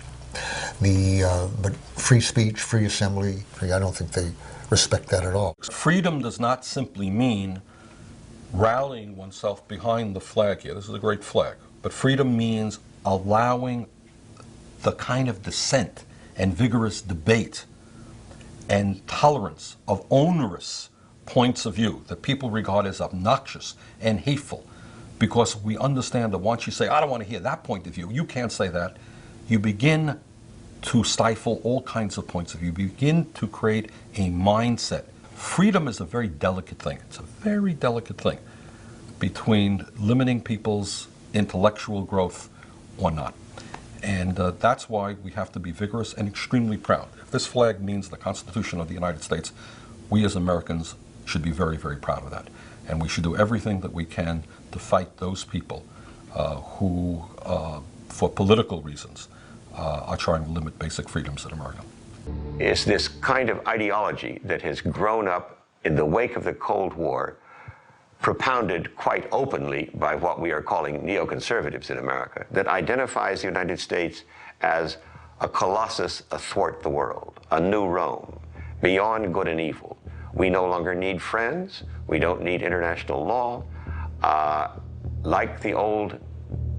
But free speech, free assembly, I don't think they respect that at all. Freedom does not simply mean rallying oneself behind the flag here. This is a great flag. But freedom means allowing the kind of dissent and vigorous debate and tolerance of onerous points of view that people regard as obnoxious and hateful, because we understand that once you say, I don't want to hear that point of view, you can't say that, you begin to stifle all kinds of points of view. You begin to create a mindset. Freedom is a very delicate thing. It's a very delicate thing between limiting people's intellectual growth or not. And that's why we have to be vigorous and extremely proud. If this flag means the Constitution of the United States, we as Americans should be very, very proud of that. And we should do everything that we can to fight those people who, for political reasons, are trying to limit basic freedoms in America. Is this kind of ideology that has grown up in the wake of the Cold War, propounded quite openly by what we are calling neoconservatives in America, that identifies the United States as a colossus athwart the world, a new Rome, beyond good and evil. We no longer need friends. We don't need international law. Like the old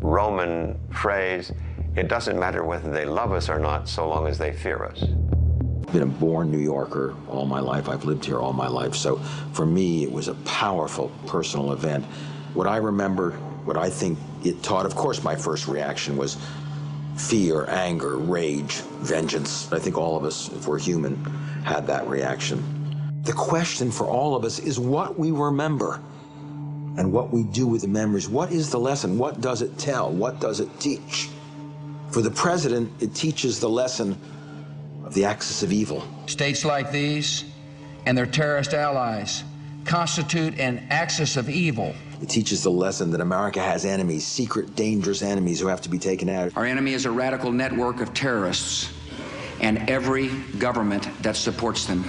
Roman phrase, it doesn't matter whether they love us or not, so long as they fear us. I've been a born New Yorker all my life. I've lived here all my life. So for me, it was a powerful personal event. What I remember, what I think it taught, of course, my first reaction was fear, anger, rage, vengeance. I think all of us, if we're human, had that reaction. The question for all of us is what we remember and what we do with the memories. What is the lesson? What does it tell? What does it teach? For the president, it teaches the lesson of the axis of evil. States like these and their terrorist allies constitute an axis of evil. It teaches the lesson that America has enemies, secret, dangerous enemies who have to be taken out. Our enemy is a radical network of terrorists and every government that supports them.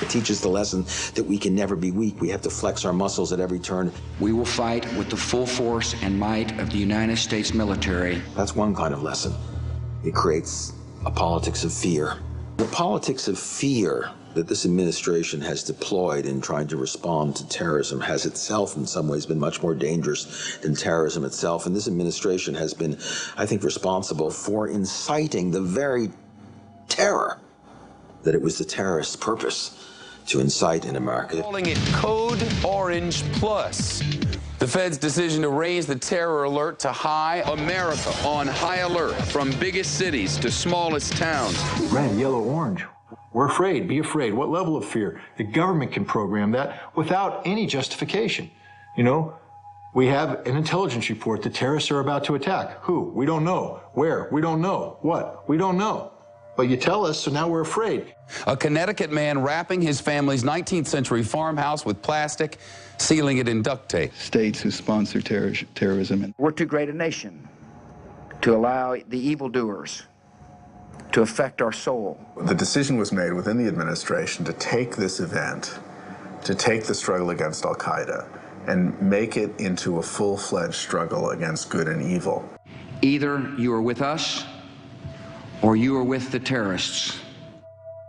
It teaches the lesson that we can never be weak. We have to flex our muscles at every turn. We will fight with the full force and might of the United States military. That's one kind of lesson. It creates a politics of fear. The politics of fear that this administration has deployed in trying to respond to terrorism has itself in some ways been much more dangerous than terrorism itself. And this administration has been, I think, responsible for inciting the very terror that it was the terrorists' purpose to incite in America. Calling it Code Orange Plus. The Fed's decision to raise the terror alert to high. America on high alert from biggest cities to smallest towns. Red, yellow, orange. We're afraid. Be afraid. What level of fear? The government can program that without any justification. You know, we have an intelligence report. The terrorists are about to attack. Who? We don't know. Where? We don't know. What? We don't know. But you tell us, so now we're afraid. A Connecticut man wrapping his family's 19th century farmhouse with plastic, sealing it in duct tape. States who sponsor terrorism. We're too great a nation to allow the evildoers to affect our soul. The decision was made within the administration to take this event, to take the struggle against Al-Qaeda, and make it into a full-fledged struggle against good and evil. Either you are with us, or you are with the terrorists.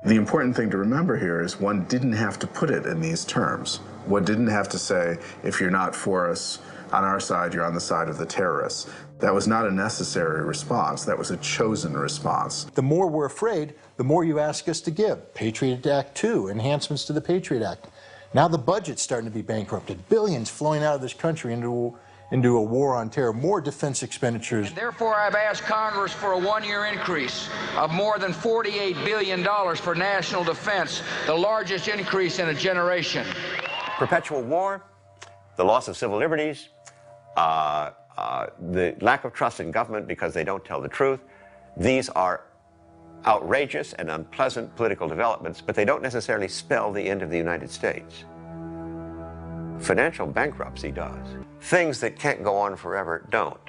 The important thing to remember here is one didn't have to put it in these terms. One didn't have to say, if you're not for us, on our side, you're on the side of the terrorists. That was not a necessary response. That was a chosen response. The more we're afraid, the more you ask us to give. Patriot Act 2, enhancements to the Patriot Act. Now the budget's starting to be bankrupted. Billions flowing out of this country into a war on terror. More defense expenditures. And therefore, I've asked Congress for a one-year increase of more than $48 billion for national defense, the largest increase in a generation. Perpetual war, the loss of civil liberties, the lack of trust in government because they don't tell the truth. These are outrageous and unpleasant political developments, but they don't necessarily spell the end of the United States. Financial bankruptcy does. Things that can't go on forever don't.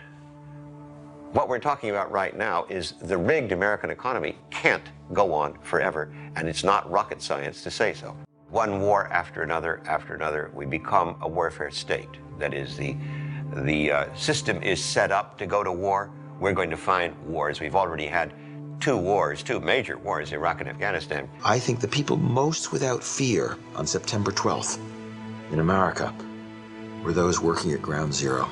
What we're talking about right now is the rigged American economy can't go on forever, and it's not rocket science to say so. One war after another, we become a warfare state. That is, the system is set up to go to war. We're going to find wars. We've already had two major wars, Iraq and Afghanistan. I think the people most without fear on September 12th in America were those working at Ground Zero.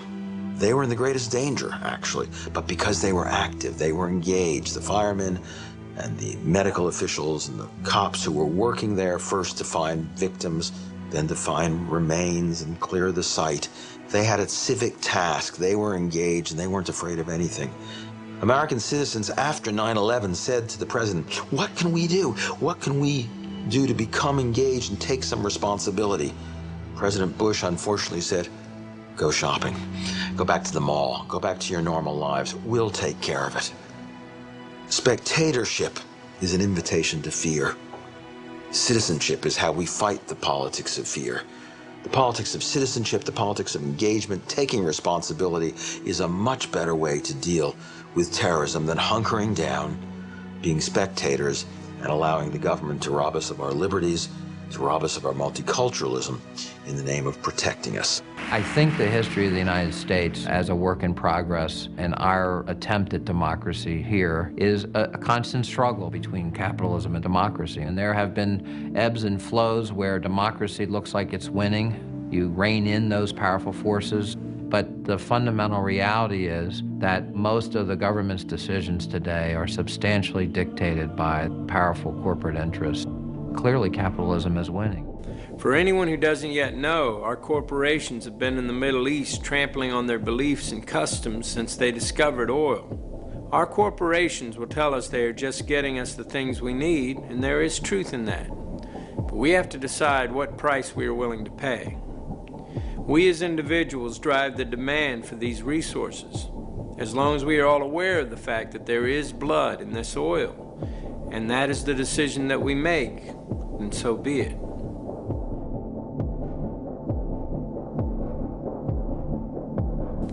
They were in the greatest danger, actually, but because they were active, they were engaged. The firemen and the medical officials and the cops who were working there first to find victims, then to find remains and clear the site. They had a civic task. They were engaged and they weren't afraid of anything. American citizens after 9/11 said to the president, what can we do? What can we do to become engaged and take some responsibility? President Bush unfortunately said, go shopping, go back to the mall, go back to your normal lives. We'll take care of it. Spectatorship is an invitation to fear. Citizenship is how we fight the politics of fear. The politics of citizenship, the politics of engagement, taking responsibility is a much better way to deal with terrorism than hunkering down, being spectators, and allowing the government to rob us of our liberties, to rob us of our multiculturalism in the name of protecting us. I think the history of the United States as a work in progress and our attempt at democracy here is a constant struggle between capitalism and democracy. And there have been ebbs and flows where democracy looks like it's winning. You rein in those powerful forces. But the fundamental reality is that most of the government's decisions today are substantially dictated by powerful corporate interests. Clearly, capitalism is winning. For anyone who doesn't yet know, our corporations have been in the Middle East trampling on their beliefs and customs since they discovered oil. Our corporations will tell us they are just getting us the things we need, and there is truth in that. But we have to decide what price we are willing to pay. We as individuals drive the demand for these resources. As long as we are all aware of the fact that there is blood in this oil, and that is the decision that we make, then so be it.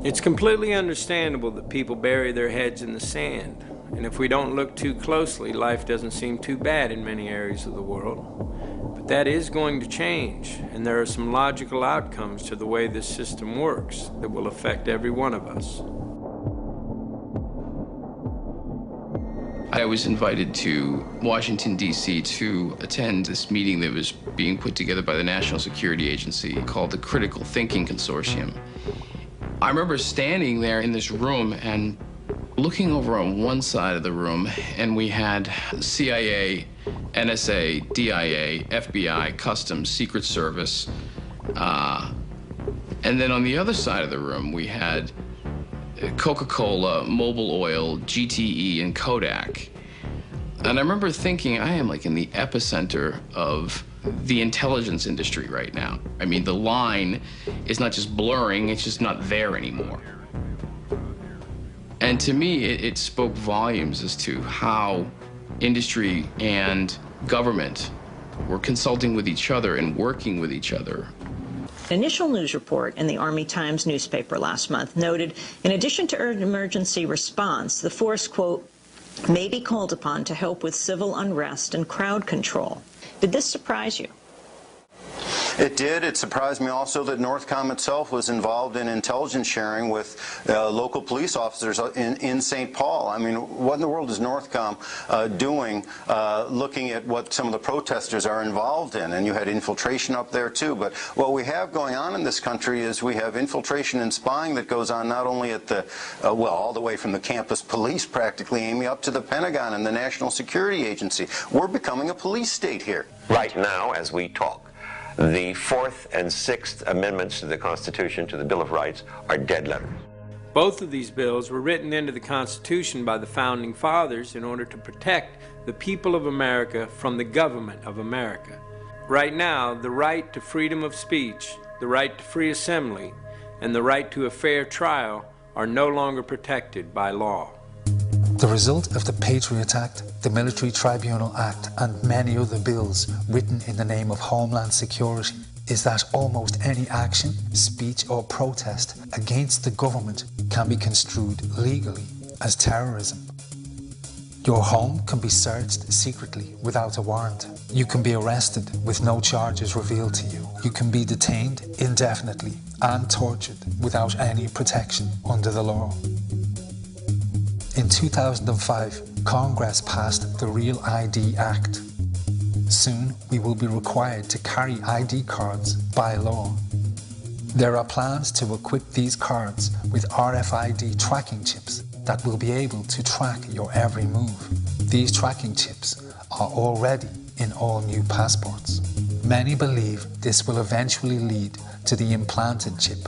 It's completely understandable that people bury their heads in the sand, and if we don't look too closely, life doesn't seem too bad in many areas of the world. But that is going to change, and there are some logical outcomes to the way this system works that will affect every one of us. I was invited to Washington, D.C. to attend this meeting that was being put together by the National Security Agency called the Critical Thinking Consortium. I remember standing there in this room and looking over on one side of the room, and we had CIA, NSA, DIA, FBI, Customs, Secret Service, and then on the other side of the room we had Coca-Cola, Mobil Oil, GTE, and Kodak. And I remember thinking, I am like in the epicenter of the intelligence industry right now. I mean, the line is not just blurring, it's just not there anymore. And to me, it spoke volumes as to how industry and government were consulting with each other and working with each other. An initial news report in the Army Times newspaper last month noted, in addition to emergency response, the force, quote, may be called upon to help with civil unrest and crowd control. Did this surprise you? It did. It surprised me also that Northcom itself was involved in intelligence sharing with local police officers in St. Paul. I mean, what in the world is Northcom doing looking at what some of the protesters are involved in? And you had infiltration up there too. But what we have going on in this country is we have infiltration and spying that goes on not only at the, well, all the way from the campus police practically, Amy, up to the Pentagon and the National Security Agency. We're becoming a police state here. Right now, as we talk, the 4th and 6th Amendments to the Constitution, to the Bill of Rights, are dead letters. Both of these bills were written into the Constitution by the Founding Fathers in order to protect the people of America from the government of America. Right now, the right to freedom of speech, the right to free assembly, and the right to a fair trial are no longer protected by law. The result of the Patriot Act, the Military Tribunal Act, and many other bills written in the name of Homeland Security is that almost any action, speech, or protest against the government can be construed legally as terrorism. Your home can be searched secretly without a warrant. You can be arrested with no charges revealed to you. You can be detained indefinitely and tortured without any protection under the law. In 2005, Congress passed the Real ID Act. Soon, we will be required to carry ID cards by law. There are plans to equip these cards with RFID tracking chips that will be able to track your every move. These tracking chips are already in all new passports. Many believe this will eventually lead to the implanted chip,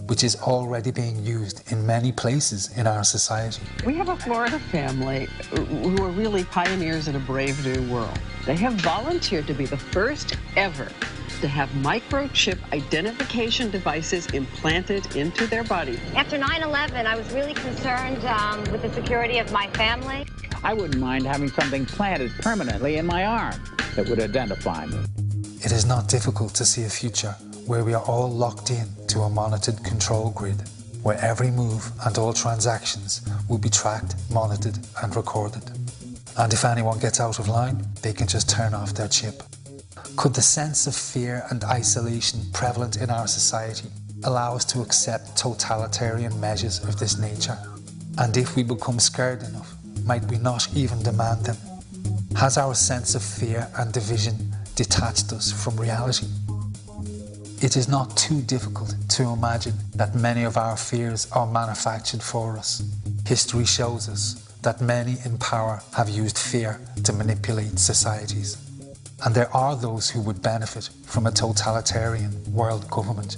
which is already being used in many places in our society. We have a Florida family who are really pioneers in a brave new world. They have volunteered to be the first ever to have microchip identification devices implanted into their body. After 9/11, I was really concerned with the security of my family. I wouldn't mind having something planted permanently in my arm that would identify me. It is not difficult to see a future where we are all locked in to a monitored control grid, where every move and all transactions will be tracked, monitored, and recorded. And if anyone gets out of line, they can just turn off their chip. Could the sense of fear and isolation prevalent in our society allow us to accept totalitarian measures of this nature? And if we become scared enough, might we not even demand them? Has our sense of fear and division detached us from reality? It is not too difficult to imagine that many of our fears are manufactured for us. History shows us that many in power have used fear to manipulate societies. And there are those who would benefit from a totalitarian world government.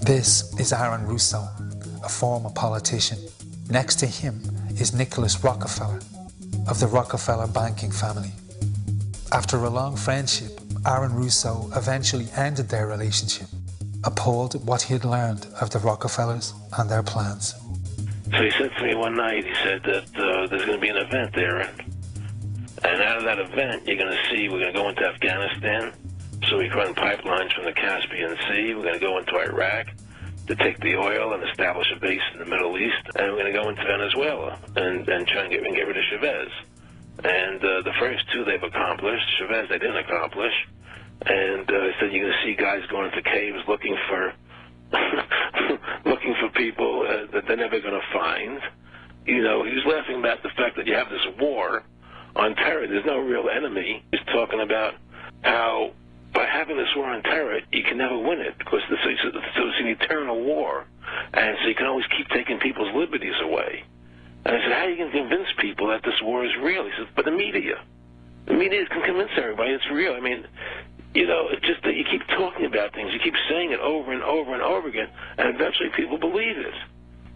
This is Aaron Russo, a former politician. Next to him is Nicholas Rockefeller, of the Rockefeller banking family. After a long friendship, Aaron Russo eventually ended their relationship, appalled at what he had learned of the Rockefellers and their plans. So he said to me one night, he said that there's going to be an event there, and out of that event, you're going to see, we're going to go into Afghanistan, so we can run pipelines from the Caspian Sea. We're going to go into Iraq to take the oil and establish a base in the Middle East, and we're going to go into Venezuela and try and get rid of Chavez. And the first two they've accomplished. Chavez they didn't accomplish. And he said you're going to see guys going into caves looking for looking for people that they're never going to find. You know, he was laughing about the fact that you have this war on terror. There's no real enemy. He's talking about how by having this war on terror, you can never win it because it's an eternal war. And so you can always keep taking people's liberties away. And I said, how are you going to convince people that this war is real? He said, but the media can convince everybody it's real. I mean, you know, it's just that you keep talking about things. You keep saying it over and over and over again, and eventually people believe it.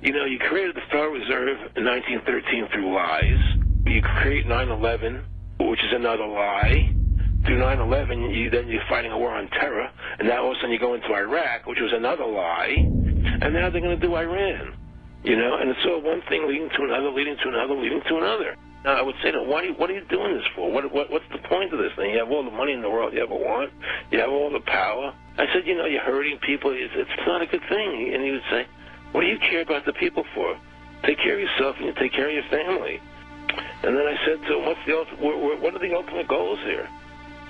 You know, you created the Federal Reserve in 1913 through lies. You create 9/11, which is another lie. Through 9/11, then you're fighting a war on terror, and now all of a sudden you go into Iraq, which was another lie, and now they're going to do Iran. You know, and it's all one thing leading to another, leading to another, leading to another. Now, I would say to them, what are you doing this for? What's the point of this thing? You have all the money in the world you ever want. You have all the power. I said, you know, you're hurting people. It's not a good thing. And he would say, what do you care about the people for? Take care of yourself and you take care of your family. And then I said to him, what are the ultimate goals here?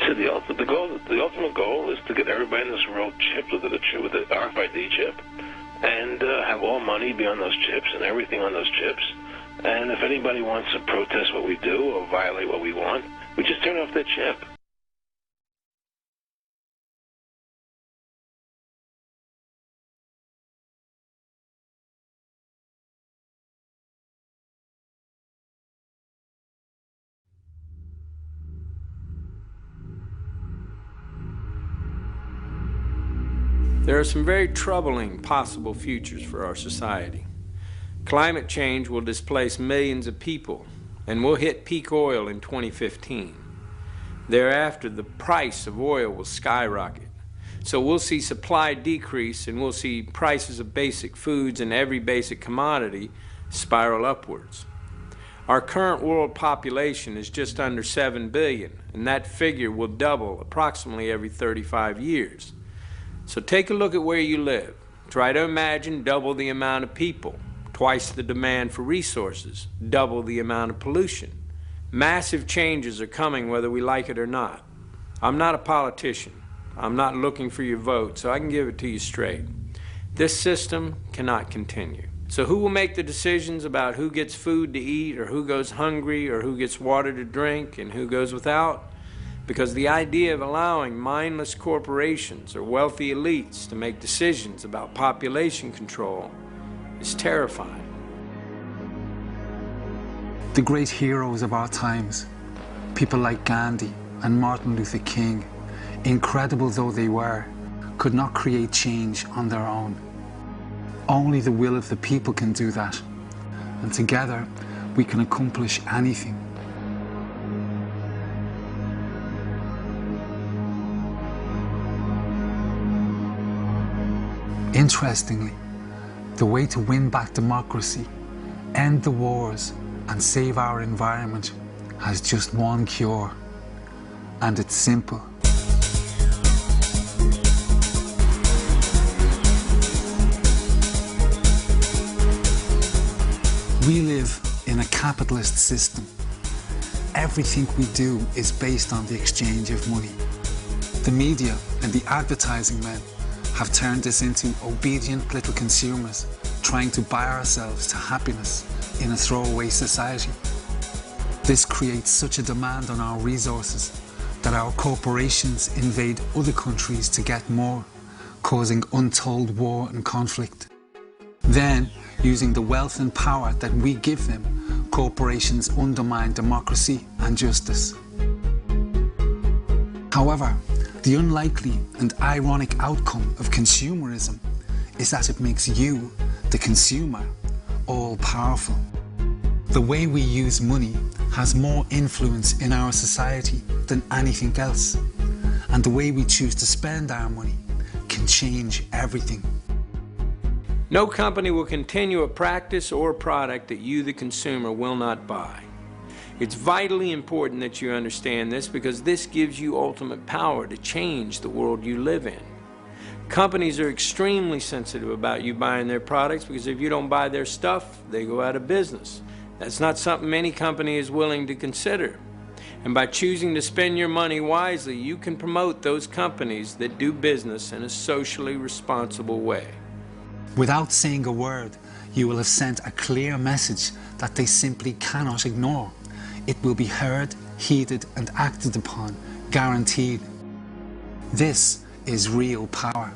So the ultimate goal is to get everybody in this world chipped with the RFID chip, and have all money be on those chips and everything on those chips. And if anybody wants to protest what we do or violate what we want, we just turn off their chip. There are some very troubling possible futures for our society. Climate change will displace millions of people, and we'll hit peak oil in 2015. Thereafter, the price of oil will skyrocket. So we'll see supply decrease, and we'll see prices of basic foods and every basic commodity spiral upwards. Our current world population is just under 7 billion, and that figure will double approximately every 35 years. So take a look at where you live. Try to imagine double the amount of people, twice the demand for resources, double the amount of pollution. Massive changes are coming whether we like it or not. I'm not a politician. I'm not looking for your vote, so I can give it to you straight. This system cannot continue. So who will make the decisions about who gets food to eat, or who goes hungry, or who gets water to drink, and who goes without? Because the idea of allowing mindless corporations or wealthy elites to make decisions about population control is terrifying. The great heroes of our times, people like Gandhi and Martin Luther King, incredible though they were, could not create change on their own. Only the will of the people can do that, and together we can accomplish anything. Interestingly, the way to win back democracy, end the wars, and save our environment has just one cure, and it's simple. We live in a capitalist system. Everything we do is based on the exchange of money. The media and the advertising men have turned us into obedient little consumers, trying to buy ourselves to happiness in a throwaway society. This creates such a demand on our resources that our corporations invade other countries to get more, causing untold war and conflict. Then, using the wealth and power that we give them, corporations undermine democracy and justice. However, the unlikely and ironic outcome of consumerism is that it makes you, the consumer, all-powerful. The way we use money has more influence in our society than anything else, and the way we choose to spend our money can change everything. No company will continue a practice or a product that you, the consumer, will not buy. It's vitally important that you understand this, because this gives you ultimate power to change the world you live in. Companies are extremely sensitive about you buying their products, because if you don't buy their stuff, they go out of business. That's not something any company is willing to consider. And by choosing to spend your money wisely, you can promote those companies that do business in a socially responsible way. Without saying a word, you will have sent a clear message that they simply cannot ignore. It will be heard, heeded, and acted upon, guaranteed. This is real power.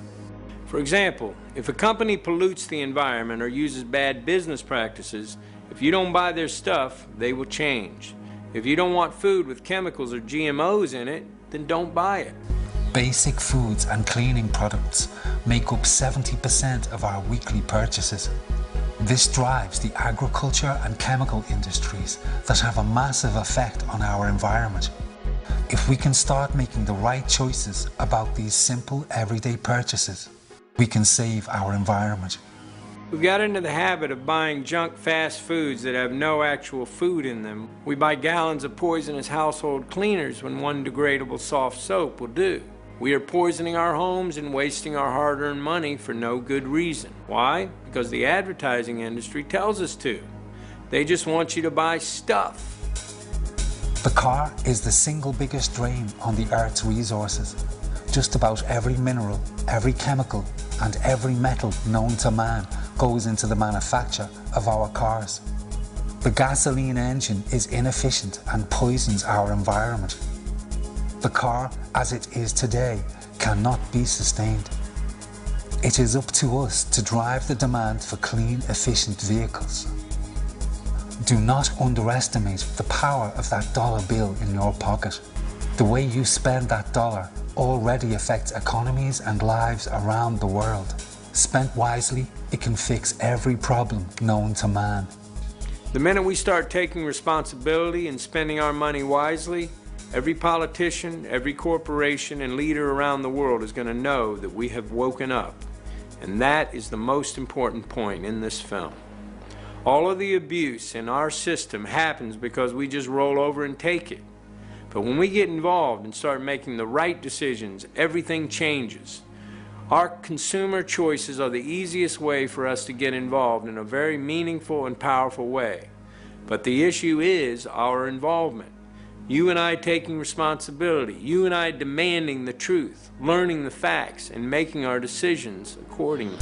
For example, if a company pollutes the environment or uses bad business practices, if you don't buy their stuff, they will change. If you don't want food with chemicals or GMOs in it, then don't buy it. Basic foods and cleaning products make up 70% of our weekly purchases. This drives the agriculture and chemical industries that have a massive effect on our environment. If we can start making the right choices about these simple everyday purchases, we can save our environment. We've got into the habit of buying junk fast foods that have no actual food in them. We buy gallons of poisonous household cleaners when one degradable soft soap will do. We are poisoning our homes and wasting our hard-earned money for no good reason. Why? Because the advertising industry tells us to. They just want you to buy stuff. The car is the single biggest drain on the Earth's resources. Just about every mineral, every chemical, and every metal known to man goes into the manufacture of our cars. The gasoline engine is inefficient and poisons our environment. The car, as it is today, cannot be sustained. It is up to us to drive the demand for clean, efficient vehicles. Do not underestimate the power of that dollar bill in your pocket. The way you spend that dollar already affects economies and lives around the world. Spent wisely, it can fix every problem known to man. The minute we start taking responsibility and spending our money wisely, every politician, every corporation, and leader around the world is going to know that we have woken up. And that is the most important point in this film. All of the abuse in our system happens because we just roll over and take it. But when we get involved and start making the right decisions, everything changes. Our consumer choices are the easiest way for us to get involved in a very meaningful and powerful way. But the issue is our involvement. You and I taking responsibility, you and I demanding the truth, learning the facts, and making our decisions accordingly.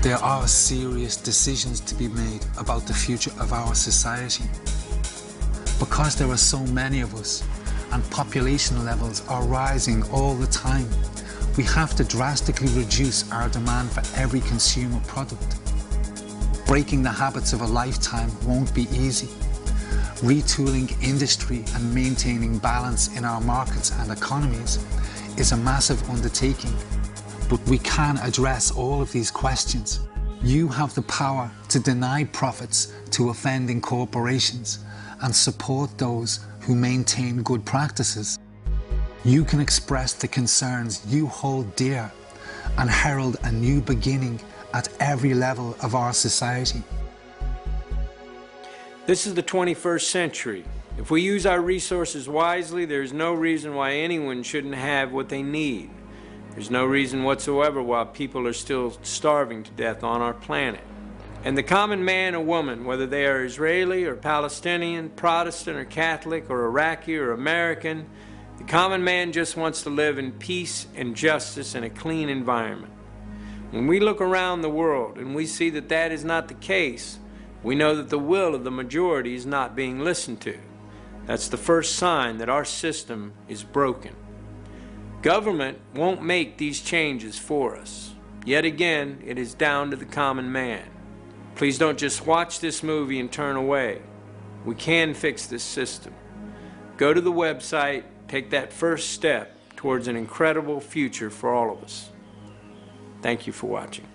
There are serious decisions to be made about the future of our society. Because there are so many of us, and population levels are rising all the time, we have to drastically reduce our demand for every consumer product. Breaking the habits of a lifetime won't be easy. Retooling industry and maintaining balance in our markets and economies is a massive undertaking. But we can address all of these questions. You have the power to deny profits to offending corporations and support those who maintain good practices. You can express the concerns you hold dear and herald a new beginning at every level of our society. This is the 21st century. If we use our resources wisely, there's no reason why anyone shouldn't have what they need. There's no reason whatsoever why people are still starving to death on our planet. And the common man or woman, whether they are Israeli or Palestinian, Protestant or Catholic or Iraqi or American, the common man just wants to live in peace and justice in a clean environment. When we look around the world and we see that that is not the case, we know that the will of the majority is not being listened to. That's the first sign that our system is broken. Government won't make these changes for us. Yet again, it is down to the common man. Please don't just watch this movie and turn away. We can fix this system. Go to the website, take that first step towards an incredible future for all of us. Thank you for watching.